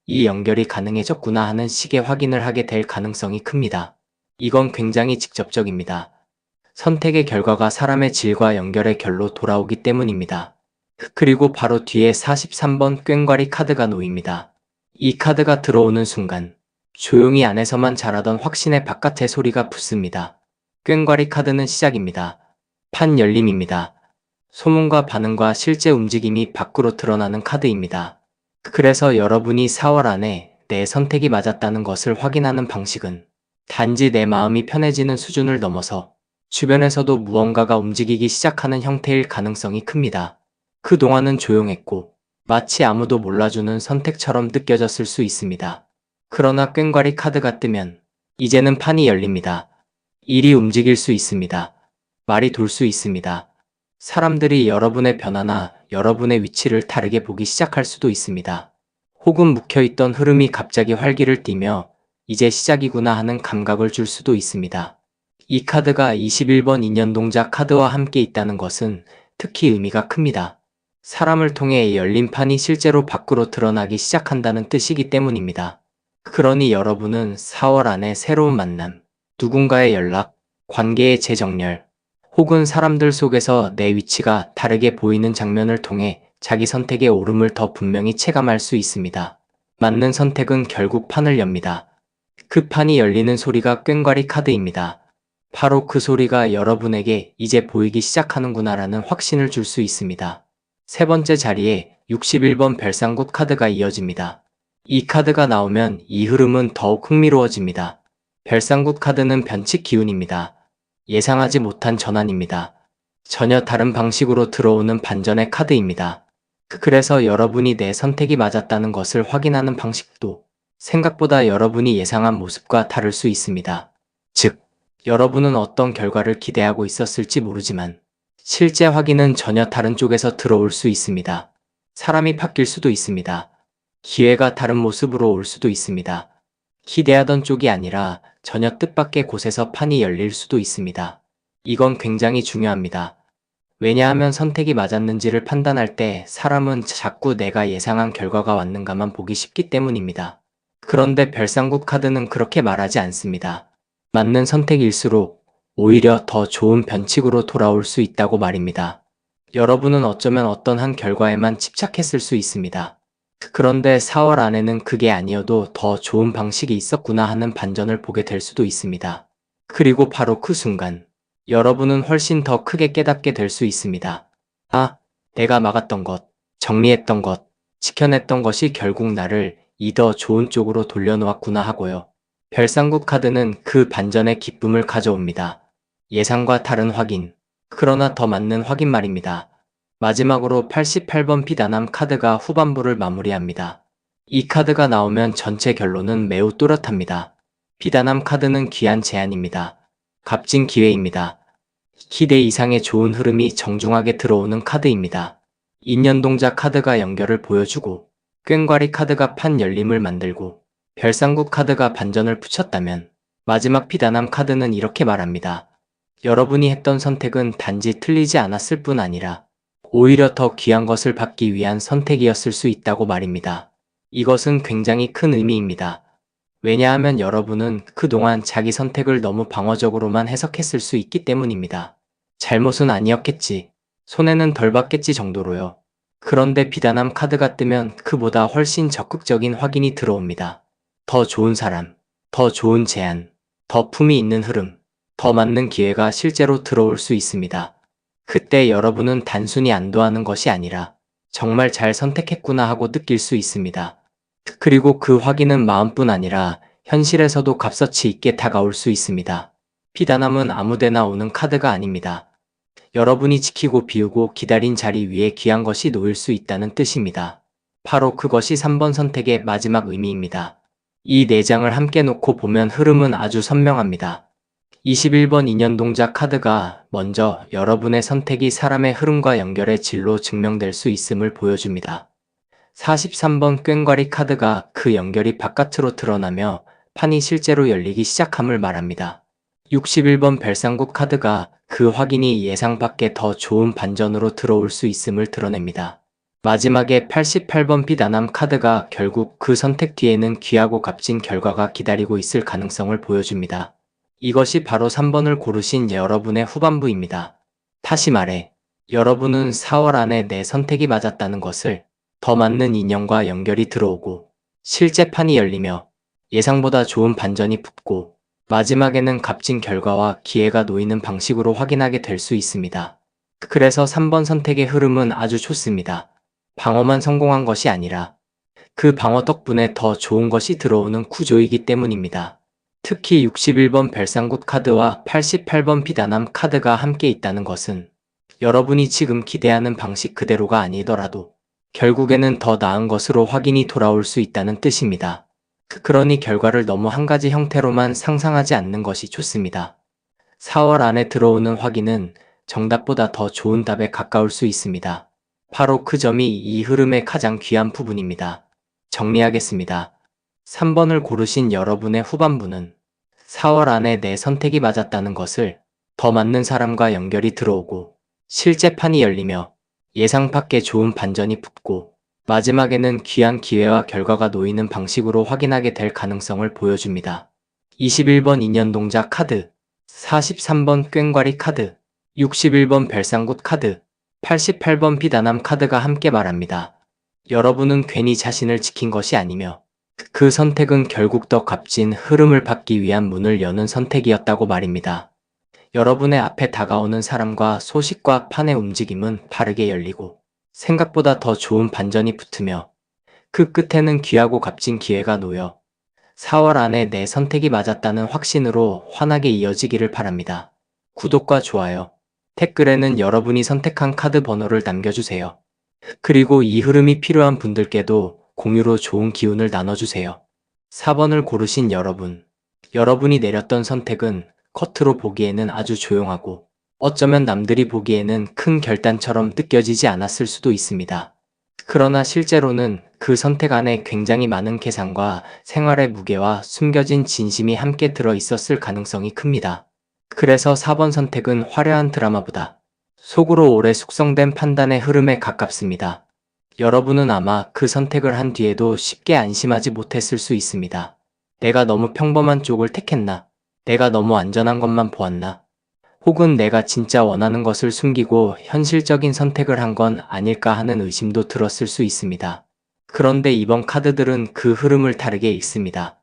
이 연결이 가능해졌구나 하는 식의 확인을 하게 될 가능성이 큽니다. 이건 굉장히 직접적입니다. 선택의 결과가 사람의 질과 연결의 결로 돌아오기 때문입니다. 그리고 바로 뒤에 43번 꽹과리 카드가 놓입니다. 이 카드가 들어오는 순간 조용히 안에서만 자라던 확신의 바깥의 소리가 붙습니다. 꽹과리 카드는 시작입니다. 판 열림입니다. 소문과 반응과 실제 움직임이 밖으로 드러나는 카드입니다. 그래서 여러분이 4월 안에 내 선택이 맞았다는 것을 확인하는 방식은 단지 내 마음이 편해지는 수준을 넘어서 주변에서도 무언가가 움직이기 시작하는 형태일 가능성이 큽니다. 그동안은 조용했고 마치 아무도 몰라주는 선택처럼 느껴졌을 수 있습니다. 그러나 꽹과리 카드가 뜨면 이제는 판이 열립니다. 일이 움직일 수 있습니다. 말이 돌 수 있습니다. 사람들이 여러분의 변화나 여러분의 위치를 다르게 보기 시작할 수도 있습니다. 혹은 묵혀있던 흐름이 갑자기 활기를 띠며 이제 시작이구나 하는 감각을 줄 수도 있습니다. 이 카드가 21번 인연동자 카드와 함께 있다는 것은 특히 의미가 큽니다. 사람을 통해 열린 판이 실제로 밖으로 드러나기 시작한다는 뜻이기 때문입니다. 그러니 여러분은 4월 안에 새로운 만남, 누군가의 연락, 관계의 재정렬, 혹은 사람들 속에서 내 위치가 다르게 보이는 장면을 통해 자기 선택의 오름을 더 분명히 체감할 수 있습니다. 맞는 선택은 결국 판을 엽니다. 그 판이 열리는 소리가 꽹과리 카드입니다. 바로 그 소리가 여러분에게 이제 보이기 시작하는구나라는 확신을 줄 수 있습니다. 세 번째 자리에 61번 별상굿 카드가 이어집니다. 이 카드가 나오면 이 흐름은 더욱 흥미로워집니다. 별상굿 카드는 변칙 기운입니다. 예상하지 못한 전환입니다. 전혀 다른 방식으로 들어오는 반전의 카드입니다. 그래서 여러분이 내 선택이 맞았다는 것을 확인하는 방식도 생각보다 여러분이 예상한 모습과 다를 수 있습니다. 즉, 여러분은 어떤 결과를 기대하고 있었을지 모르지만 실제 확인은 전혀 다른 쪽에서 들어올 수 있습니다. 사람이 바뀔 수도 있습니다. 기회가 다른 모습으로 올 수도 있습니다. 기대하던 쪽이 아니라 전혀 뜻밖의 곳에서 판이 열릴 수도 있습니다. 이건 굉장히 중요합니다. 왜냐하면 선택이 맞았는지를 판단할 때 사람은 자꾸 내가 예상한 결과가 왔는가만 보기 쉽기 때문입니다. 그런데 별상굿 카드는 그렇게 말하지 않습니다. 맞는 선택일수록 오히려 더 좋은 변칙으로 돌아올 수 있다고 말입니다. 여러분은 어쩌면 어떤 한 결과에만 집착했을 수 있습니다. 그런데 4월 안에는 그게 아니어도 더 좋은 방식이 있었구나 하는 반전을 보게 될 수도 있습니다. 그리고 바로 그 순간, 여러분은 훨씬 더 크게 깨닫게 될 수 있습니다. 아, 내가 막았던 것, 정리했던 것, 지켜냈던 것이 결국 나를 이 더 좋은 쪽으로 돌려놓았구나 하고요. 별상굿 카드는 그 반전의 기쁨을 가져옵니다. 예상과 다른 확인, 그러나 더 맞는 확인 말입니다. 마지막으로 88번 비단함 카드가 후반부를 마무리합니다. 이 카드가 나오면 전체 결론은 매우 또렷합니다. 비단함 카드는 귀한 제안입니다. 값진 기회입니다. 기대 이상의 좋은 흐름이 정중하게 들어오는 카드입니다. 인연동자 카드가 연결을 보여주고 꽹과리 카드가 판 열림을 만들고 별상굿 카드가 반전을 붙였다면 마지막 비단함 카드는 이렇게 말합니다. 여러분이 했던 선택은 단지 틀리지 않았을 뿐 아니라 오히려 더 귀한 것을 받기 위한 선택이었을 수 있다고 말입니다. 이것은 굉장히 큰 의미입니다. 왜냐하면 여러분은 그동안 자기 선택을 너무 방어적으로만 해석했을 수 있기 때문입니다. 잘못은 아니었겠지, 손해는 덜 봤겠지 정도로요. 그런데 비단함 카드가 뜨면 그보다 훨씬 적극적인 확인이 들어옵니다. 더 좋은 사람, 더 좋은 제안, 더 품이 있는 흐름, 더 맞는 기회가 실제로 들어올 수 있습니다. 그때 여러분은 단순히 안도하는 것이 아니라 정말 잘 선택했구나 하고 느낄 수 있습니다. 그리고 그 확인은 마음뿐 아니라 현실에서도 값어치 있게 다가올 수 있습니다. 비단함은 아무데나 오는 카드가 아닙니다. 여러분이 지키고 비우고 기다린 자리 위에 귀한 것이 놓일 수 있다는 뜻입니다. 바로 그것이 3번 선택의 마지막 의미입니다. 이 4장을 함께 놓고 보면 흐름은 아주 선명합니다. 21번 인연동자 카드가 먼저 여러분의 선택이 사람의 흐름과 연결의 질로 증명될 수 있음을 보여줍니다. 43번 꽹과리 카드가 그 연결이 바깥으로 드러나며 판이 실제로 열리기 시작함을 말합니다. 61번 별상국 카드가 그 확인이 예상 밖에 더 좋은 반전으로 들어올 수 있음을 드러냅니다. 마지막에 88번 비단함 카드가 결국 그 선택 뒤에는 귀하고 값진 결과가 기다리고 있을 가능성을 보여줍니다. 이것이 바로 3번을 고르신 여러분의 후반부입니다. 다시 말해, 여러분은 4월 안에 내 선택이 맞았다는 것을, 더 맞는 인연과 연결이 들어오고 실제 판이 열리며 예상보다 좋은 반전이 붙고 마지막에는 값진 결과와 기회가 놓이는 방식으로 확인하게 될 수 있습니다. 그래서 3번 선택의 흐름은 아주 좋습니다. 방어만 성공한 것이 아니라 그 방어 덕분에 더 좋은 것이 들어오는 구조이기 때문입니다. 특히 61번 별상국 카드와 88번 비단함 카드가 함께 있다는 것은 여러분이 지금 기대하는 방식 그대로가 아니더라도 결국에는 더 나은 것으로 확인이 돌아올 수 있다는 뜻입니다. 그러니 결과를 너무 한 가지 형태로만 상상하지 않는 것이 좋습니다. 4월 안에 들어오는 확인은 정답보다 더 좋은 답에 가까울 수 있습니다. 바로 그 점이 이 흐름의 가장 귀한 부분입니다. 정리하겠습니다. 3번을 고르신 여러분의 후반부는 4월 안에 내 선택이 맞았다는 것을, 더 맞는 사람과 연결이 들어오고 실제 판이 열리며 예상 밖의 좋은 반전이 붙고 마지막에는 귀한 기회와 결과가 놓이는 방식으로 확인하게 될 가능성을 보여줍니다. 21번 인연동자 카드, 43번 꽹과리 카드, 61번 별상국 카드, 88번 비단함 카드가 함께 말합니다. 여러분은 괜히 자신을 지킨 것이 아니며 그 선택은 결국 더 값진 흐름을 받기 위한 문을 여는 선택이었다고 말입니다. 여러분의 앞에 다가오는 사람과 소식과 판의 움직임은 바르게 열리고 생각보다 더 좋은 반전이 붙으며 그 끝에는 귀하고 값진 기회가 놓여 4월 안에 내 선택이 맞았다는 확신으로 환하게 이어지기를 바랍니다. 구독과 좋아요, 댓글에는 여러분이 선택한 카드 번호를 남겨주세요. 그리고 이 흐름이 필요한 분들께도 공유로 좋은 기운을 나눠주세요. 4번을 고르신 여러분, 여러분이 내렸던 선택은 겉으로 보기에는 아주 조용하고 어쩌면 남들이 보기에는 큰 결단처럼 느껴지지 않았을 수도 있습니다. 그러나 실제로는 그 선택 안에 굉장히 많은 계산과 생활의 무게와 숨겨진 진심이 함께 들어 있었을 가능성이 큽니다. 그래서 4번 선택은 화려한 드라마보다 속으로 오래 숙성된 판단의 흐름에 가깝습니다. 여러분은 아마 그 선택을 한 뒤에도 쉽게 안심하지 못했을 수 있습니다. 내가 너무 평범한 쪽을 택했나? 내가 너무 안전한 것만 보았나? 혹은 내가 진짜 원하는 것을 숨기고 현실적인 선택을 한 건 아닐까 하는 의심도 들었을 수 있습니다. 그런데 이번 카드들은 그 흐름을 다르게 읽습니다.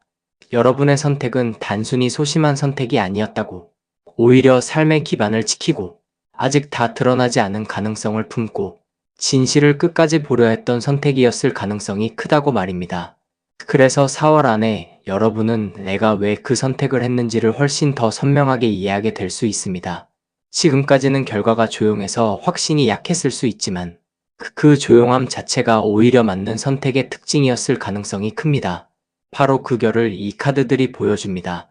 여러분의 선택은 단순히 소심한 선택이 아니었다고, 오히려 삶의 기반을 지키고 아직 다 드러나지 않은 가능성을 품고 진실을 끝까지 보려 했던 선택이었을 가능성이 크다고 말입니다. 그래서 4월 안에 여러분은 내가 왜 그 선택을 했는지를 훨씬 더 선명하게 이해하게 될 수 있습니다. 지금까지는 결과가 조용해서 확신이 약했을 수 있지만 그 조용함 자체가 오히려 맞는 선택의 특징이었을 가능성이 큽니다. 바로 그 결을 이 카드들이 보여줍니다.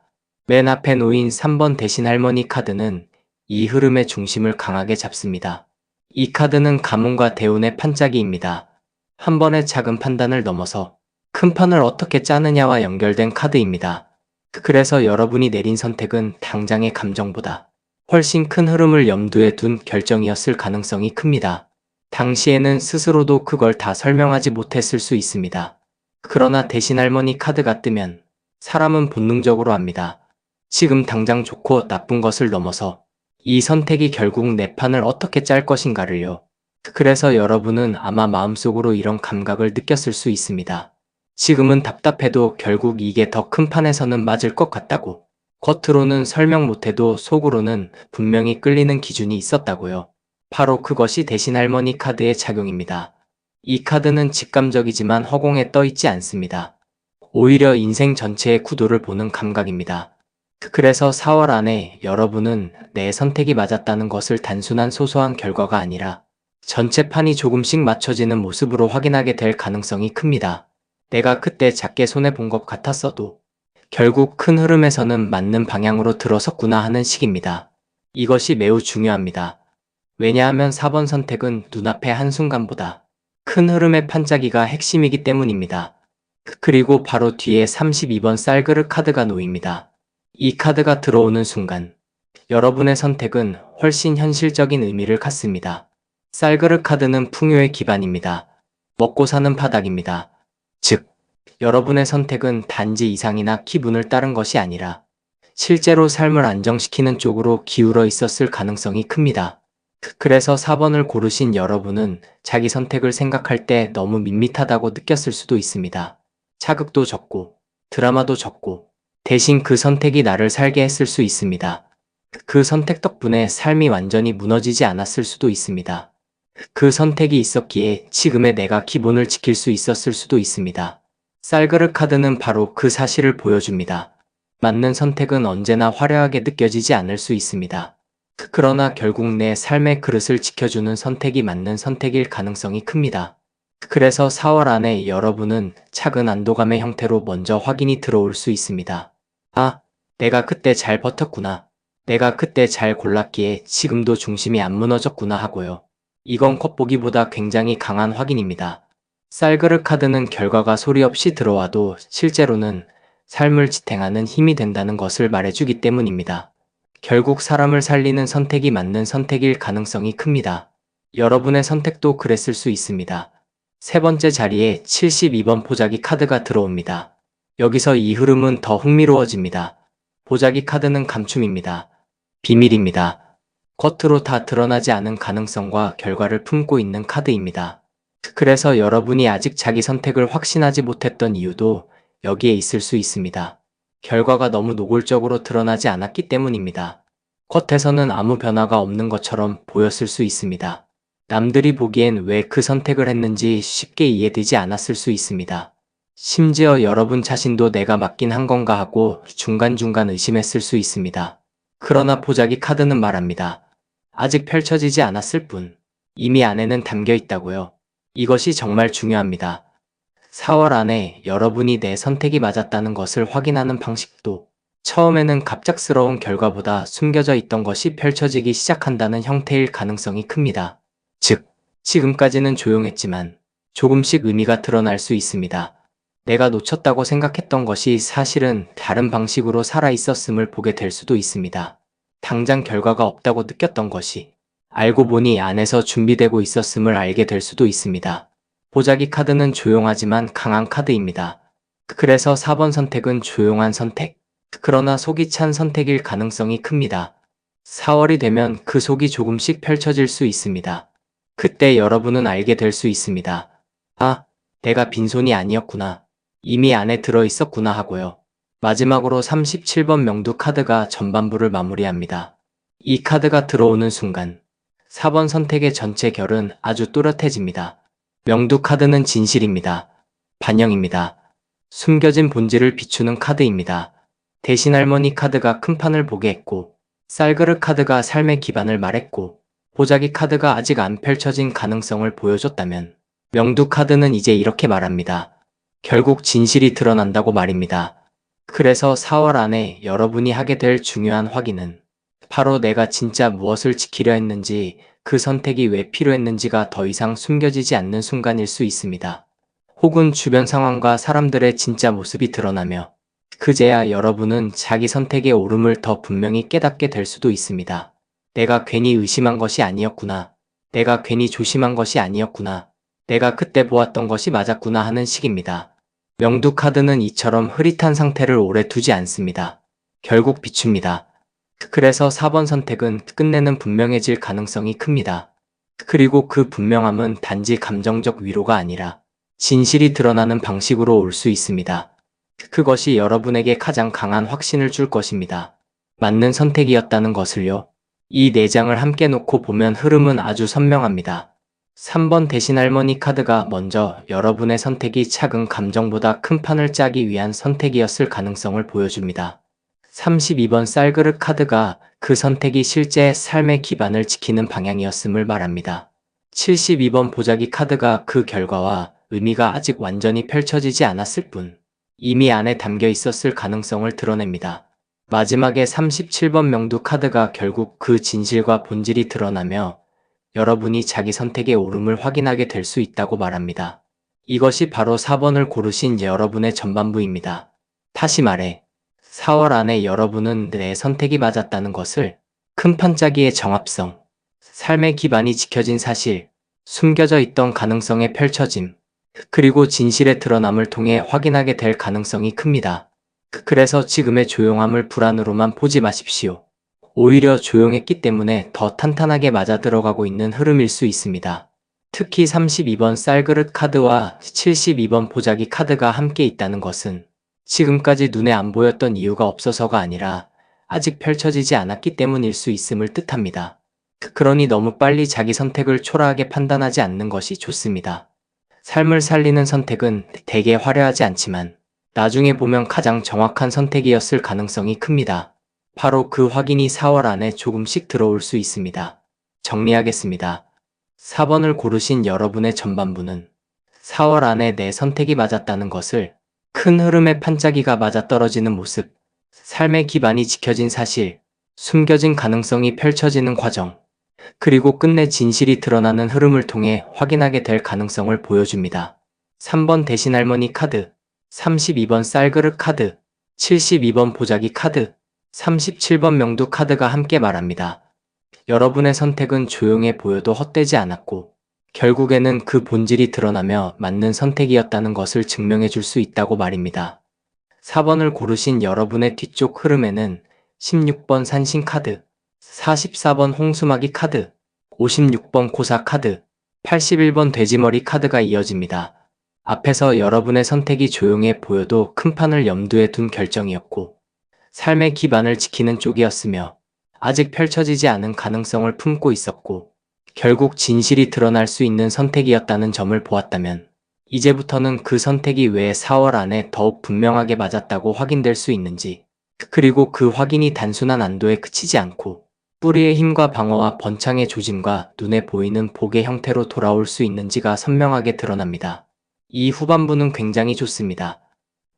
맨 앞에 놓인 3번 대신 할머니 카드는 이 흐름의 중심을 강하게 잡습니다. 이 카드는 가문과 대운의 판짜기입니다. 한 번의 작은 판단을 넘어서 큰 판을 어떻게 짜느냐와 연결된 카드입니다. 그래서 여러분이 내린 선택은 당장의 감정보다 훨씬 큰 흐름을 염두에 둔 결정이었을 가능성이 큽니다. 당시에는 스스로도 그걸 다 설명하지 못했을 수 있습니다. 그러나 대신 할머니 카드가 뜨면 사람은 본능적으로 압니다. 지금 당장 좋고 나쁜 것을 넘어서 이 선택이 결국 내 판을 어떻게 짤 것인가를요. 그래서 여러분은 아마 마음속으로 이런 감각을 느꼈을 수 있습니다. 지금은 답답해도 결국 이게 더 큰 판에서는 맞을 것 같다고. 겉으로는 설명 못해도 속으로는 분명히 끌리는 기준이 있었다고요. 바로 그것이 대신 할머니 카드의 작용입니다. 이 카드는 직감적이지만 허공에 떠 있지 않습니다. 오히려 인생 전체의 구도를 보는 감각입니다. 그래서 4월 안에 여러분은 내 선택이 맞았다는 것을 단순한 소소한 결과가 아니라 전체 판이 조금씩 맞춰지는 모습으로 확인하게 될 가능성이 큽니다. 내가 그때 작게 손해본 것 같았어도 결국 큰 흐름에서는 맞는 방향으로 들어섰구나 하는 식입니다. 이것이 매우 중요합니다. 왜냐하면 4번 선택은 눈앞의 한순간보다 큰 흐름의 판짜기가 핵심이기 때문입니다. 그리고 바로 뒤에 32번 쌀그릇 카드가 놓입니다. 이 카드가 들어오는 순간 여러분의 선택은 훨씬 현실적인 의미를 갖습니다. 쌀그릇 카드는 풍요의 기반입니다. 먹고 사는 바닥입니다. 즉, 여러분의 선택은 단지 이상이나 기분을 따른 것이 아니라 실제로 삶을 안정시키는 쪽으로 기울어 있었을 가능성이 큽니다. 그래서 4번을 고르신 여러분은 자기 선택을 생각할 때 너무 밋밋하다고 느꼈을 수도 있습니다. 자극도 적고 드라마도 적고 대신 그 선택이 나를 살게 했을 수 있습니다. 그 선택 덕분에 삶이 완전히 무너지지 않았을 수도 있습니다. 그 선택이 있었기에 지금의 내가 기본을 지킬 수 있었을 수도 있습니다. 쌀그릇 카드는 바로 그 사실을 보여줍니다. 맞는 선택은 언제나 화려하게 느껴지지 않을 수 있습니다. 그러나 결국 내 삶의 그릇을 지켜주는 선택이 맞는 선택일 가능성이 큽니다. 그래서 4월 안에 여러분은 작은 안도감의 형태로 먼저 확인이 들어올 수 있습니다. 아, 내가 그때 잘 버텼구나. 내가 그때 잘 골랐기에 지금도 중심이 안 무너졌구나 하고요. 이건 겉보기보다 굉장히 강한 확인입니다. 쌀그릇 카드는 결과가 소리 없이 들어와도 실제로는 삶을 지탱하는 힘이 된다는 것을 말해주기 때문입니다. 결국 사람을 살리는 선택이 맞는 선택일 가능성이 큽니다. 여러분의 선택도 그랬을 수 있습니다. 세 번째 자리에 72번 보자기 카드가 들어옵니다. 여기서 이 흐름은 더 흥미로워집니다. 보자기 카드는 감춤입니다. 비밀입니다. 겉으로 다 드러나지 않은 가능성과 결과를 품고 있는 카드입니다. 그래서 여러분이 아직 자기 선택을 확신하지 못했던 이유도 여기에 있을 수 있습니다. 결과가 너무 노골적으로 드러나지 않았기 때문입니다. 겉에서는 아무 변화가 없는 것처럼 보였을 수 있습니다. 남들이 보기엔 왜 그 선택을 했는지 쉽게 이해되지 않았을 수 있습니다. 심지어 여러분 자신도 내가 맞긴 한 건가 하고 중간중간 의심했을 수 있습니다. 그러나 보자기 카드는 말합니다. 아직 펼쳐지지 않았을 뿐 이미 안에는 담겨 있다고요. 이것이 정말 중요합니다. 4월 안에 여러분이 내 선택이 맞았다는 것을 확인하는 방식도 처음에는 갑작스러운 결과보다 숨겨져 있던 것이 펼쳐지기 시작한다는 형태일 가능성이 큽니다. 즉, 지금까지는 조용했지만 조금씩 의미가 드러날 수 있습니다. 내가 놓쳤다고 생각했던 것이 사실은 다른 방식으로 살아있었음을 보게 될 수도 있습니다. 당장 결과가 없다고 느꼈던 것이 알고 보니 안에서 준비되고 있었음을 알게 될 수도 있습니다. 보자기 카드는 조용하지만 강한 카드입니다. 그래서 4번 선택은 조용한 선택, 그러나 속이 찬 선택일 가능성이 큽니다. 4월이 되면 그 속이 조금씩 펼쳐질 수 있습니다. 그때 여러분은 알게 될 수 있습니다. 아, 내가 빈손이 아니었구나. 이미 안에 들어있었구나 하고요. 마지막으로 37번 명두 카드가 전반부를 마무리합니다. 이 카드가 들어오는 순간 4번 선택의 전체 결은 아주 또렷해집니다. 명두 카드는 진실입니다. 반영입니다. 숨겨진 본질을 비추는 카드입니다. 대신 할머니 카드가 큰 판을 보게 했고, 쌀그릇 카드가 삶의 기반을 말했고, 보자기 카드가 아직 안 펼쳐진 가능성을 보여줬다면, 명두 카드는 이제 이렇게 말합니다. 결국 진실이 드러난다고 말입니다. 그래서 4월 안에 여러분이 하게 될 중요한 확인은 바로 내가 진짜 무엇을 지키려 했는지, 그 선택이 왜 필요했는지가 더 이상 숨겨지지 않는 순간일 수 있습니다. 혹은 주변 상황과 사람들의 진짜 모습이 드러나며 그제야 여러분은 자기 선택의 옳음을 더 분명히 깨닫게 될 수도 있습니다. 내가 괜히 의심한 것이 아니었구나. 내가 괜히 조심한 것이 아니었구나. 내가 그때 보았던 것이 맞았구나 하는 식입니다. 명두 카드는 이처럼 흐릿한 상태를 오래 두지 않습니다. 결국 비춥니다. 그래서 4번 선택은 끝내는 분명해질 가능성이 큽니다. 그리고 그 분명함은 단지 감정적 위로가 아니라 진실이 드러나는 방식으로 올 수 있습니다. 그것이 여러분에게 가장 강한 확신을 줄 것입니다. 맞는 선택이었다는 것을요. 이 4장을 함께 놓고 보면 흐름은 아주 선명합니다. 3번 대신 할머니 카드가 먼저 여러분의 선택이 작은 감정보다 큰 판을 짜기 위한 선택이었을 가능성을 보여줍니다. 32번 쌀그릇 카드가 그 선택이 실제 삶의 기반을 지키는 방향이었음을 말합니다. 72번 보자기 카드가 그 결과와 의미가 아직 완전히 펼쳐지지 않았을 뿐 이미 안에 담겨 있었을 가능성을 드러냅니다. 마지막에 37번 명두 카드가 결국 그 진실과 본질이 드러나며 여러분이 자기 선택의 옳음을 확인하게 될 수 있다고 말합니다. 이것이 바로 4번을 고르신 여러분의 전반부입니다. 다시 말해 4월 안에 여러분은 내 선택이 맞았다는 것을 큰 판짜기의 정합성, 삶의 기반이 지켜진 사실, 숨겨져 있던 가능성의 펼쳐짐, 그리고 진실의 드러남을 통해 확인하게 될 가능성이 큽니다. 그래서 지금의 조용함을 불안으로만 보지 마십시오. 오히려 조용했기 때문에 더 탄탄하게 맞아들어가고 있는 흐름일 수 있습니다. 특히 32번 쌀그릇 카드와 72번 보자기 카드가 함께 있다는 것은 지금까지 눈에 안 보였던 이유가 없어서가 아니라 아직 펼쳐지지 않았기 때문일 수 있음을 뜻합니다. 그러니 너무 빨리 자기 선택을 초라하게 판단하지 않는 것이 좋습니다. 삶을 살리는 선택은 대개 화려하지 않지만 나중에 보면 가장 정확한 선택이었을 가능성이 큽니다. 바로 그 확인이 4월 안에 조금씩 들어올 수 있습니다. 정리하겠습니다. 4번을 고르신 여러분의 전반부는 4월 안에 내 선택이 맞았다는 것을 큰 흐름의 판짜기가 맞아떨어지는 모습, 삶의 기반이 지켜진 사실, 숨겨진 가능성이 펼쳐지는 과정, 그리고 끝내 진실이 드러나는 흐름을 통해 확인하게 될 가능성을 보여줍니다. 3번 대신 할머니 카드, 32번 쌀그릇 카드, 72번 보자기 카드, 37번 명두 카드가 함께 말합니다. 여러분의 선택은 조용해 보여도 헛되지 않았고 결국에는 그 본질이 드러나며 맞는 선택이었다는 것을 증명해 줄 수 있다고 말입니다. 4번을 고르신 여러분의 뒤쪽 흐름에는 16번 산신 카드, 44번 홍수마기 카드, 56번 고사 카드, 81번 돼지머리 카드가 이어집니다. 앞에서 여러분의 선택이 조용해 보여도 큰 판을 염두에 둔 결정이었고 삶의 기반을 지키는 쪽이었으며 아직 펼쳐지지 않은 가능성을 품고 있었고 결국 진실이 드러날 수 있는 선택이었다는 점을 보았다면 이제부터는 그 선택이 왜 4월 안에 더욱 분명하게 맞았다고 확인될 수 있는지 그리고 그 확인이 단순한 안도에 그치지 않고 뿌리의 힘과 방어와 번창의 조짐과 눈에 보이는 복의 형태로 돌아올 수 있는지가 선명하게 드러납니다. 이 후반부는 굉장히 좋습니다.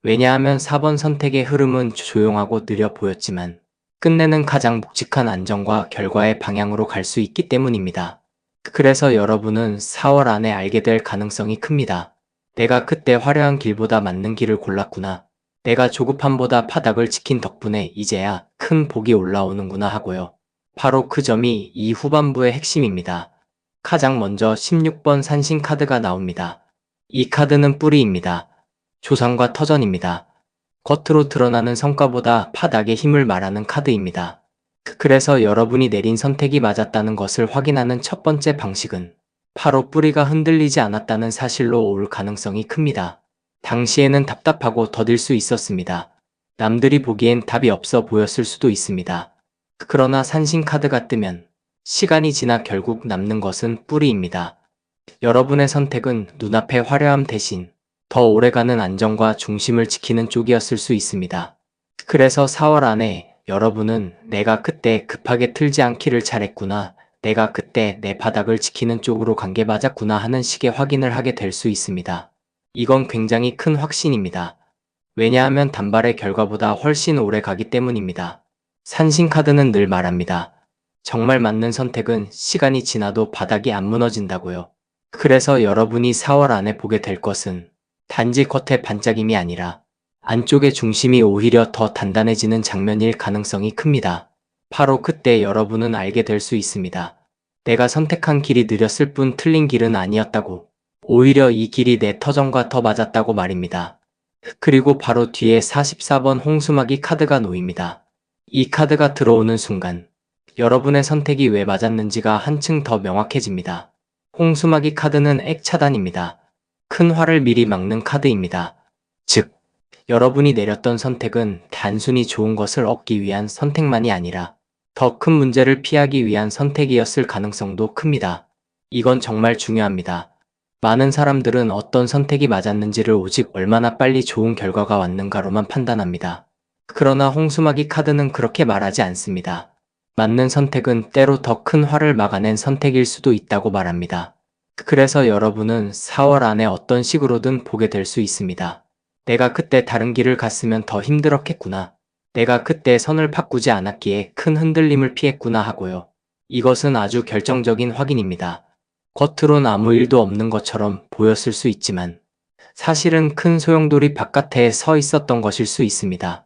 왜냐하면 4번 선택의 흐름은 조용하고 느려 보였지만 끝내는 가장 묵직한 안정과 결과의 방향으로 갈 수 있기 때문입니다. 그래서 여러분은 4월 안에 알게 될 가능성이 큽니다. 내가 그때 화려한 길보다 맞는 길을 골랐구나. 내가 조급함보다 바닥을 지킨 덕분에 이제야 큰 복이 올라오는구나 하고요. 바로 그 점이 이 후반부의 핵심입니다. 가장 먼저 16번 산신 카드가 나옵니다. 이 카드는 뿌리입니다. 조상과 터전입니다. 겉으로 드러나는 성과보다 바닥의 힘을 말하는 카드입니다. 그래서 여러분이 내린 선택이 맞았다는 것을 확인하는 첫 번째 방식은 바로 뿌리가 흔들리지 않았다는 사실로 올 가능성이 큽니다. 당시에는 답답하고 더딜 수 있었습니다. 남들이 보기엔 답이 없어 보였을 수도 있습니다. 그러나 산신 카드가 뜨면 시간이 지나 결국 남는 것은 뿌리입니다. 여러분의 선택은 눈앞의 화려함 대신 더 오래가는 안정과 중심을 지키는 쪽이었을 수 있습니다. 그래서 4월 안에 여러분은 내가 그때 급하게 틀지 않기를 잘했구나, 내가 그때 내 바닥을 지키는 쪽으로 간 게 맞았구나 하는 식의 확인을 하게 될 수 있습니다. 이건 굉장히 큰 확신입니다. 왜냐하면 단발의 결과보다 훨씬 오래 가기 때문입니다. 산신카드는 늘 말합니다. 정말 맞는 선택은 시간이 지나도 바닥이 안 무너진다고요. 그래서 여러분이 4월 안에 보게 될 것은 단지 겉의 반짝임이 아니라 안쪽의 중심이 오히려 더 단단해지는 장면일 가능성이 큽니다. 바로 그때 여러분은 알게 될 수 있습니다. 내가 선택한 길이 느렸을 뿐 틀린 길은 아니었다고. 오히려 이 길이 내 터전과 더 맞았다고 말입니다. 그리고 바로 뒤에 44번 홍수마기 카드가 놓입니다. 이 카드가 들어오는 순간 여러분의 선택이 왜 맞았는지가 한층 더 명확해집니다. 홍수마기 카드는 액 차단입니다. 큰 화를 미리 막는 카드입니다. 즉, 여러분이 내렸던 선택은 단순히 좋은 것을 얻기 위한 선택만이 아니라 더 큰 문제를 피하기 위한 선택이었을 가능성도 큽니다. 이건 정말 중요합니다. 많은 사람들은 어떤 선택이 맞았는지를 오직 얼마나 빨리 좋은 결과가 왔는가로만 판단합니다. 그러나 홍수막이 카드는 그렇게 말하지 않습니다. 맞는 선택은 때로 더 큰 화를 막아낸 선택일 수도 있다고 말합니다. 그래서 여러분은 4월 안에 어떤 식으로든 보게 될 수 있습니다. 내가 그때 다른 길을 갔으면 더 힘들었겠구나. 내가 그때 선을 바꾸지 않았기에 큰 흔들림을 피했구나 하고요. 이것은 아주 결정적인 확인입니다. 겉으론 아무 일도 없는 것처럼 보였을 수 있지만 사실은 큰 소용돌이 바깥에 서 있었던 것일 수 있습니다.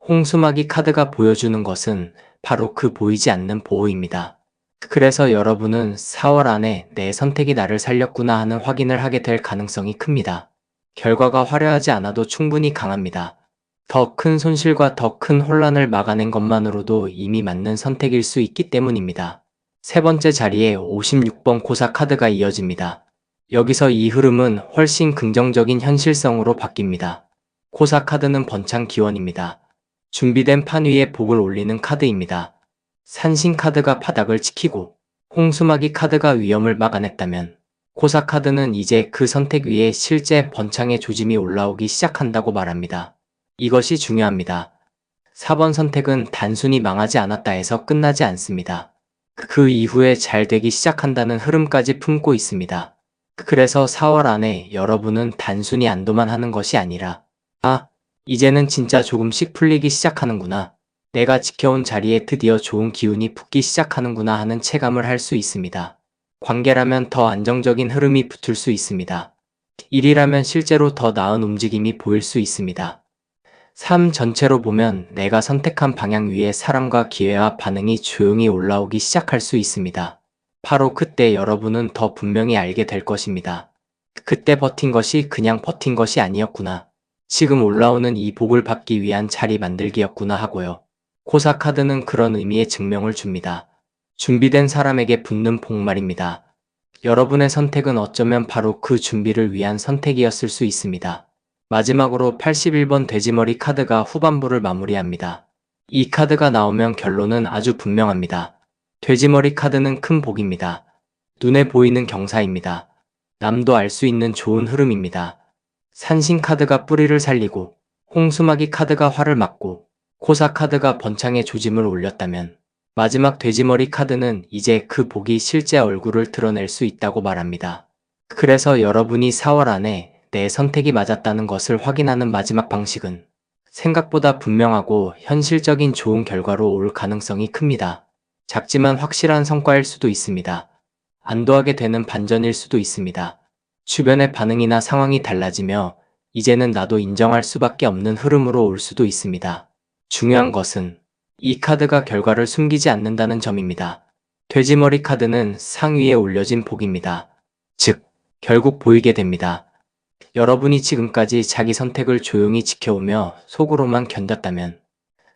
홍수막이 카드가 보여주는 것은 바로 그 보이지 않는 보호입니다. 그래서 여러분은 4월 안에 내 선택이 나를 살렸구나 하는 확인을 하게 될 가능성이 큽니다. 결과가 화려하지 않아도 충분히 강합니다. 더 큰 손실과 더 큰 혼란을 막아낸 것만으로도 이미 맞는 선택일 수 있기 때문입니다. 세 번째 자리에 56번 고사 카드가 이어집니다. 여기서 이 흐름은 훨씬 긍정적인 현실성으로 바뀝니다. 고사 카드는 번창 기원입니다. 준비된 판 위에 복을 올리는 카드입니다. 산신 카드가 바닥을 지키고 홍수막이 카드가 위험을 막아냈다면 고사 카드는 이제 그 선택 위에 실제 번창의 조짐이 올라오기 시작한다고 말합니다. 이것이 중요합니다. 4번 선택은 단순히 망하지 않았다 해서 끝나지 않습니다. 그 이후에 잘 되기 시작한다는 흐름까지 품고 있습니다. 그래서 4월 안에 여러분은 단순히 안도만 하는 것이 아니라 이제는 진짜 조금씩 풀리기 시작하는구나. 내가 지켜온 자리에 드디어 좋은 기운이 붙기 시작하는구나 하는 체감을 할 수 있습니다. 관계라면 더 안정적인 흐름이 붙을 수 있습니다. 일이라면 실제로 더 나은 움직임이 보일 수 있습니다. 삶 전체로 보면 내가 선택한 방향 위에 사람과 기회와 반응이 조용히 올라오기 시작할 수 있습니다. 바로 그때 여러분은 더 분명히 알게 될 것입니다. 그때 버틴 것이 그냥 버틴 것이 아니었구나. 지금 올라오는 이 복을 받기 위한 자리 만들기였구나 하고요. 고사 카드는 그런 의미의 증명을 줍니다. 준비된 사람에게 붙는 복 말입니다. 여러분의 선택은 어쩌면 바로 그 준비를 위한 선택이었을 수 있습니다. 마지막으로 81번 돼지머리 카드가 후반부를 마무리합니다. 이 카드가 나오면 결론은 아주 분명합니다. 돼지머리 카드는 큰 복입니다. 눈에 보이는 경사입니다. 남도 알 수 있는 좋은 흐름입니다. 산신 카드가 뿌리를 살리고 홍수막이 카드가 화를 막고 고사 카드가 번창의 조짐을 올렸다면 마지막 돼지머리 카드는 이제 그 복이 실제 얼굴을 드러낼 수 있다고 말합니다. 그래서 여러분이 4월 안에 내 선택이 맞았다는 것을 확인하는 마지막 방식은 생각보다 분명하고 현실적인 좋은 결과로 올 가능성이 큽니다. 작지만 확실한 성과일 수도 있습니다. 안도하게 되는 반전일 수도 있습니다. 주변의 반응이나 상황이 달라지며 이제는 나도 인정할 수밖에 없는 흐름으로 올 수도 있습니다. 중요한 것은 이 카드가 결과를 숨기지 않는다는 점입니다. 돼지머리 카드는 상위에 올려진 복입니다. 즉, 결국 보이게 됩니다. 여러분이 지금까지 자기 선택을 조용히 지켜오며 속으로만 견뎠다면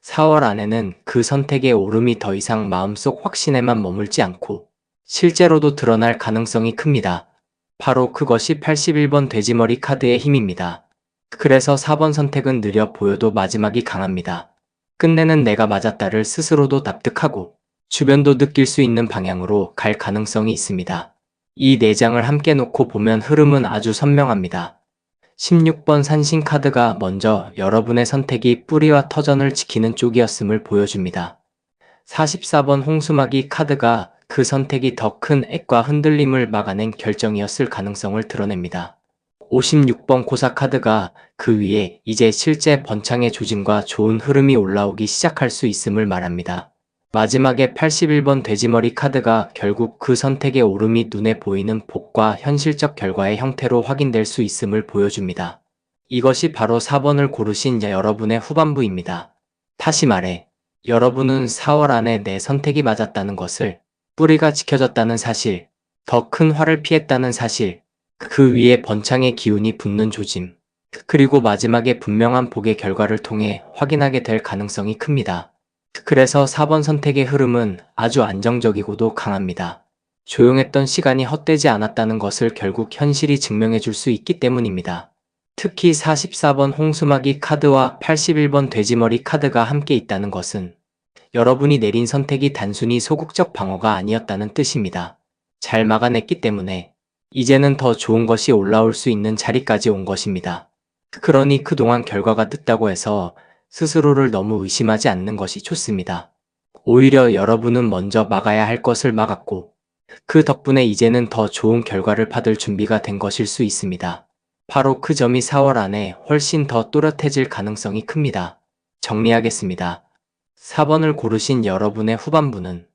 4월 안에는 그 선택의 오름이 더 이상 마음속 확신에만 머물지 않고 실제로도 드러날 가능성이 큽니다. 바로 그것이 81번 돼지머리 카드의 힘입니다. 그래서 4번 선택은 느려 보여도 마지막이 강합니다. 끝내는 내가 맞았다를 스스로도 납득하고 주변도 느낄 수 있는 방향으로 갈 가능성이 있습니다. 이 4장을 함께 놓고 보면 흐름은 아주 선명합니다. 16번 산신 카드가 먼저 여러분의 선택이 뿌리와 터전을 지키는 쪽이었음을 보여줍니다. 44번 홍수막이 카드가 그 선택이 더 큰 액과 흔들림을 막아낸 결정이었을 가능성을 드러냅니다. 56번 고사 카드가 그 위에 이제 실제 번창의 조짐과 좋은 흐름이 올라오기 시작할 수 있음을 말합니다. 마지막에 81번 돼지머리 카드가 결국 그 선택의 오름이 눈에 보이는 복과 현실적 결과의 형태로 확인될 수 있음을 보여줍니다. 이것이 바로 4번을 고르신 여러분의 후반부입니다. 다시 말해, 여러분은 4월 안에 내 선택이 맞았다는 것을, 뿌리가 지켜졌다는 사실, 더 큰 화를 피했다는 사실, 그 위에 번창의 기운이 붙는 조짐, 그리고 마지막에 분명한 복의 결과를 통해 확인하게 될 가능성이 큽니다. 그래서 4번 선택의 흐름은 아주 안정적이고도 강합니다. 조용했던 시간이 헛되지 않았다는 것을 결국 현실이 증명해 줄 수 있기 때문입니다. 특히 44번 홍수막이 카드와 81번 돼지머리 카드가 함께 있다는 것은 여러분이 내린 선택이 단순히 소극적 방어가 아니었다는 뜻입니다. 잘 막아냈기 때문에 이제는 더 좋은 것이 올라올 수 있는 자리까지 온 것입니다. 그러니 그동안 결과가 늦다고 해서 스스로를 너무 의심하지 않는 것이 좋습니다. 오히려 여러분은 먼저 막아야 할 것을 막았고, 그 덕분에 이제는 더 좋은 결과를 받을 준비가 된 것일 수 있습니다. 바로 그 점이 4월 안에 훨씬 더 또렷해질 가능성이 큽니다. 정리하겠습니다. 4번을 고르신 여러분의 후반부는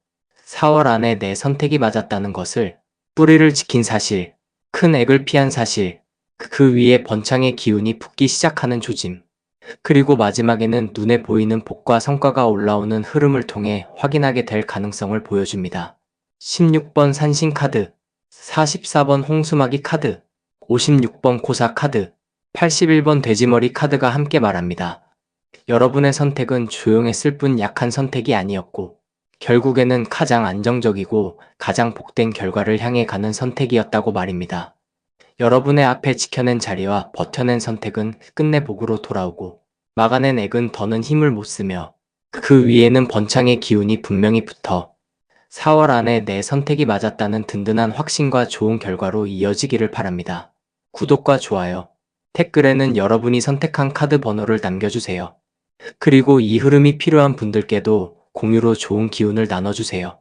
4월 안에 내 선택이 맞았다는 것을, 뿌리를 지킨 사실, 큰 액을 피한 사실, 그 위에 번창의 기운이 붙기 시작하는 조짐, 그리고 마지막에는 눈에 보이는 복과 성과가 올라오는 흐름을 통해 확인하게 될 가능성을 보여줍니다. 16번 산신 카드, 44번 홍수마기 카드, 56번 고사 카드, 81번 돼지머리 카드가 함께 말합니다. 여러분의 선택은 조용했을 뿐 약한 선택이 아니었고, 결국에는 가장 안정적이고 가장 복된 결과를 향해 가는 선택이었다고 말입니다. 여러분의 앞에 지켜낸 자리와 버텨낸 선택은 끝내 복으로 돌아오고, 막아낸 액은 더는 힘을 못 쓰며 그 위에는 번창의 기운이 분명히 붙어 4월 안에 내 선택이 맞았다는 든든한 확신과 좋은 결과로 이어지기를 바랍니다. 구독과 좋아요, 댓글에는 여러분이 선택한 카드 번호를 남겨주세요. 그리고 이 흐름이 필요한 분들께도 공유로 좋은 기운을 나눠주세요.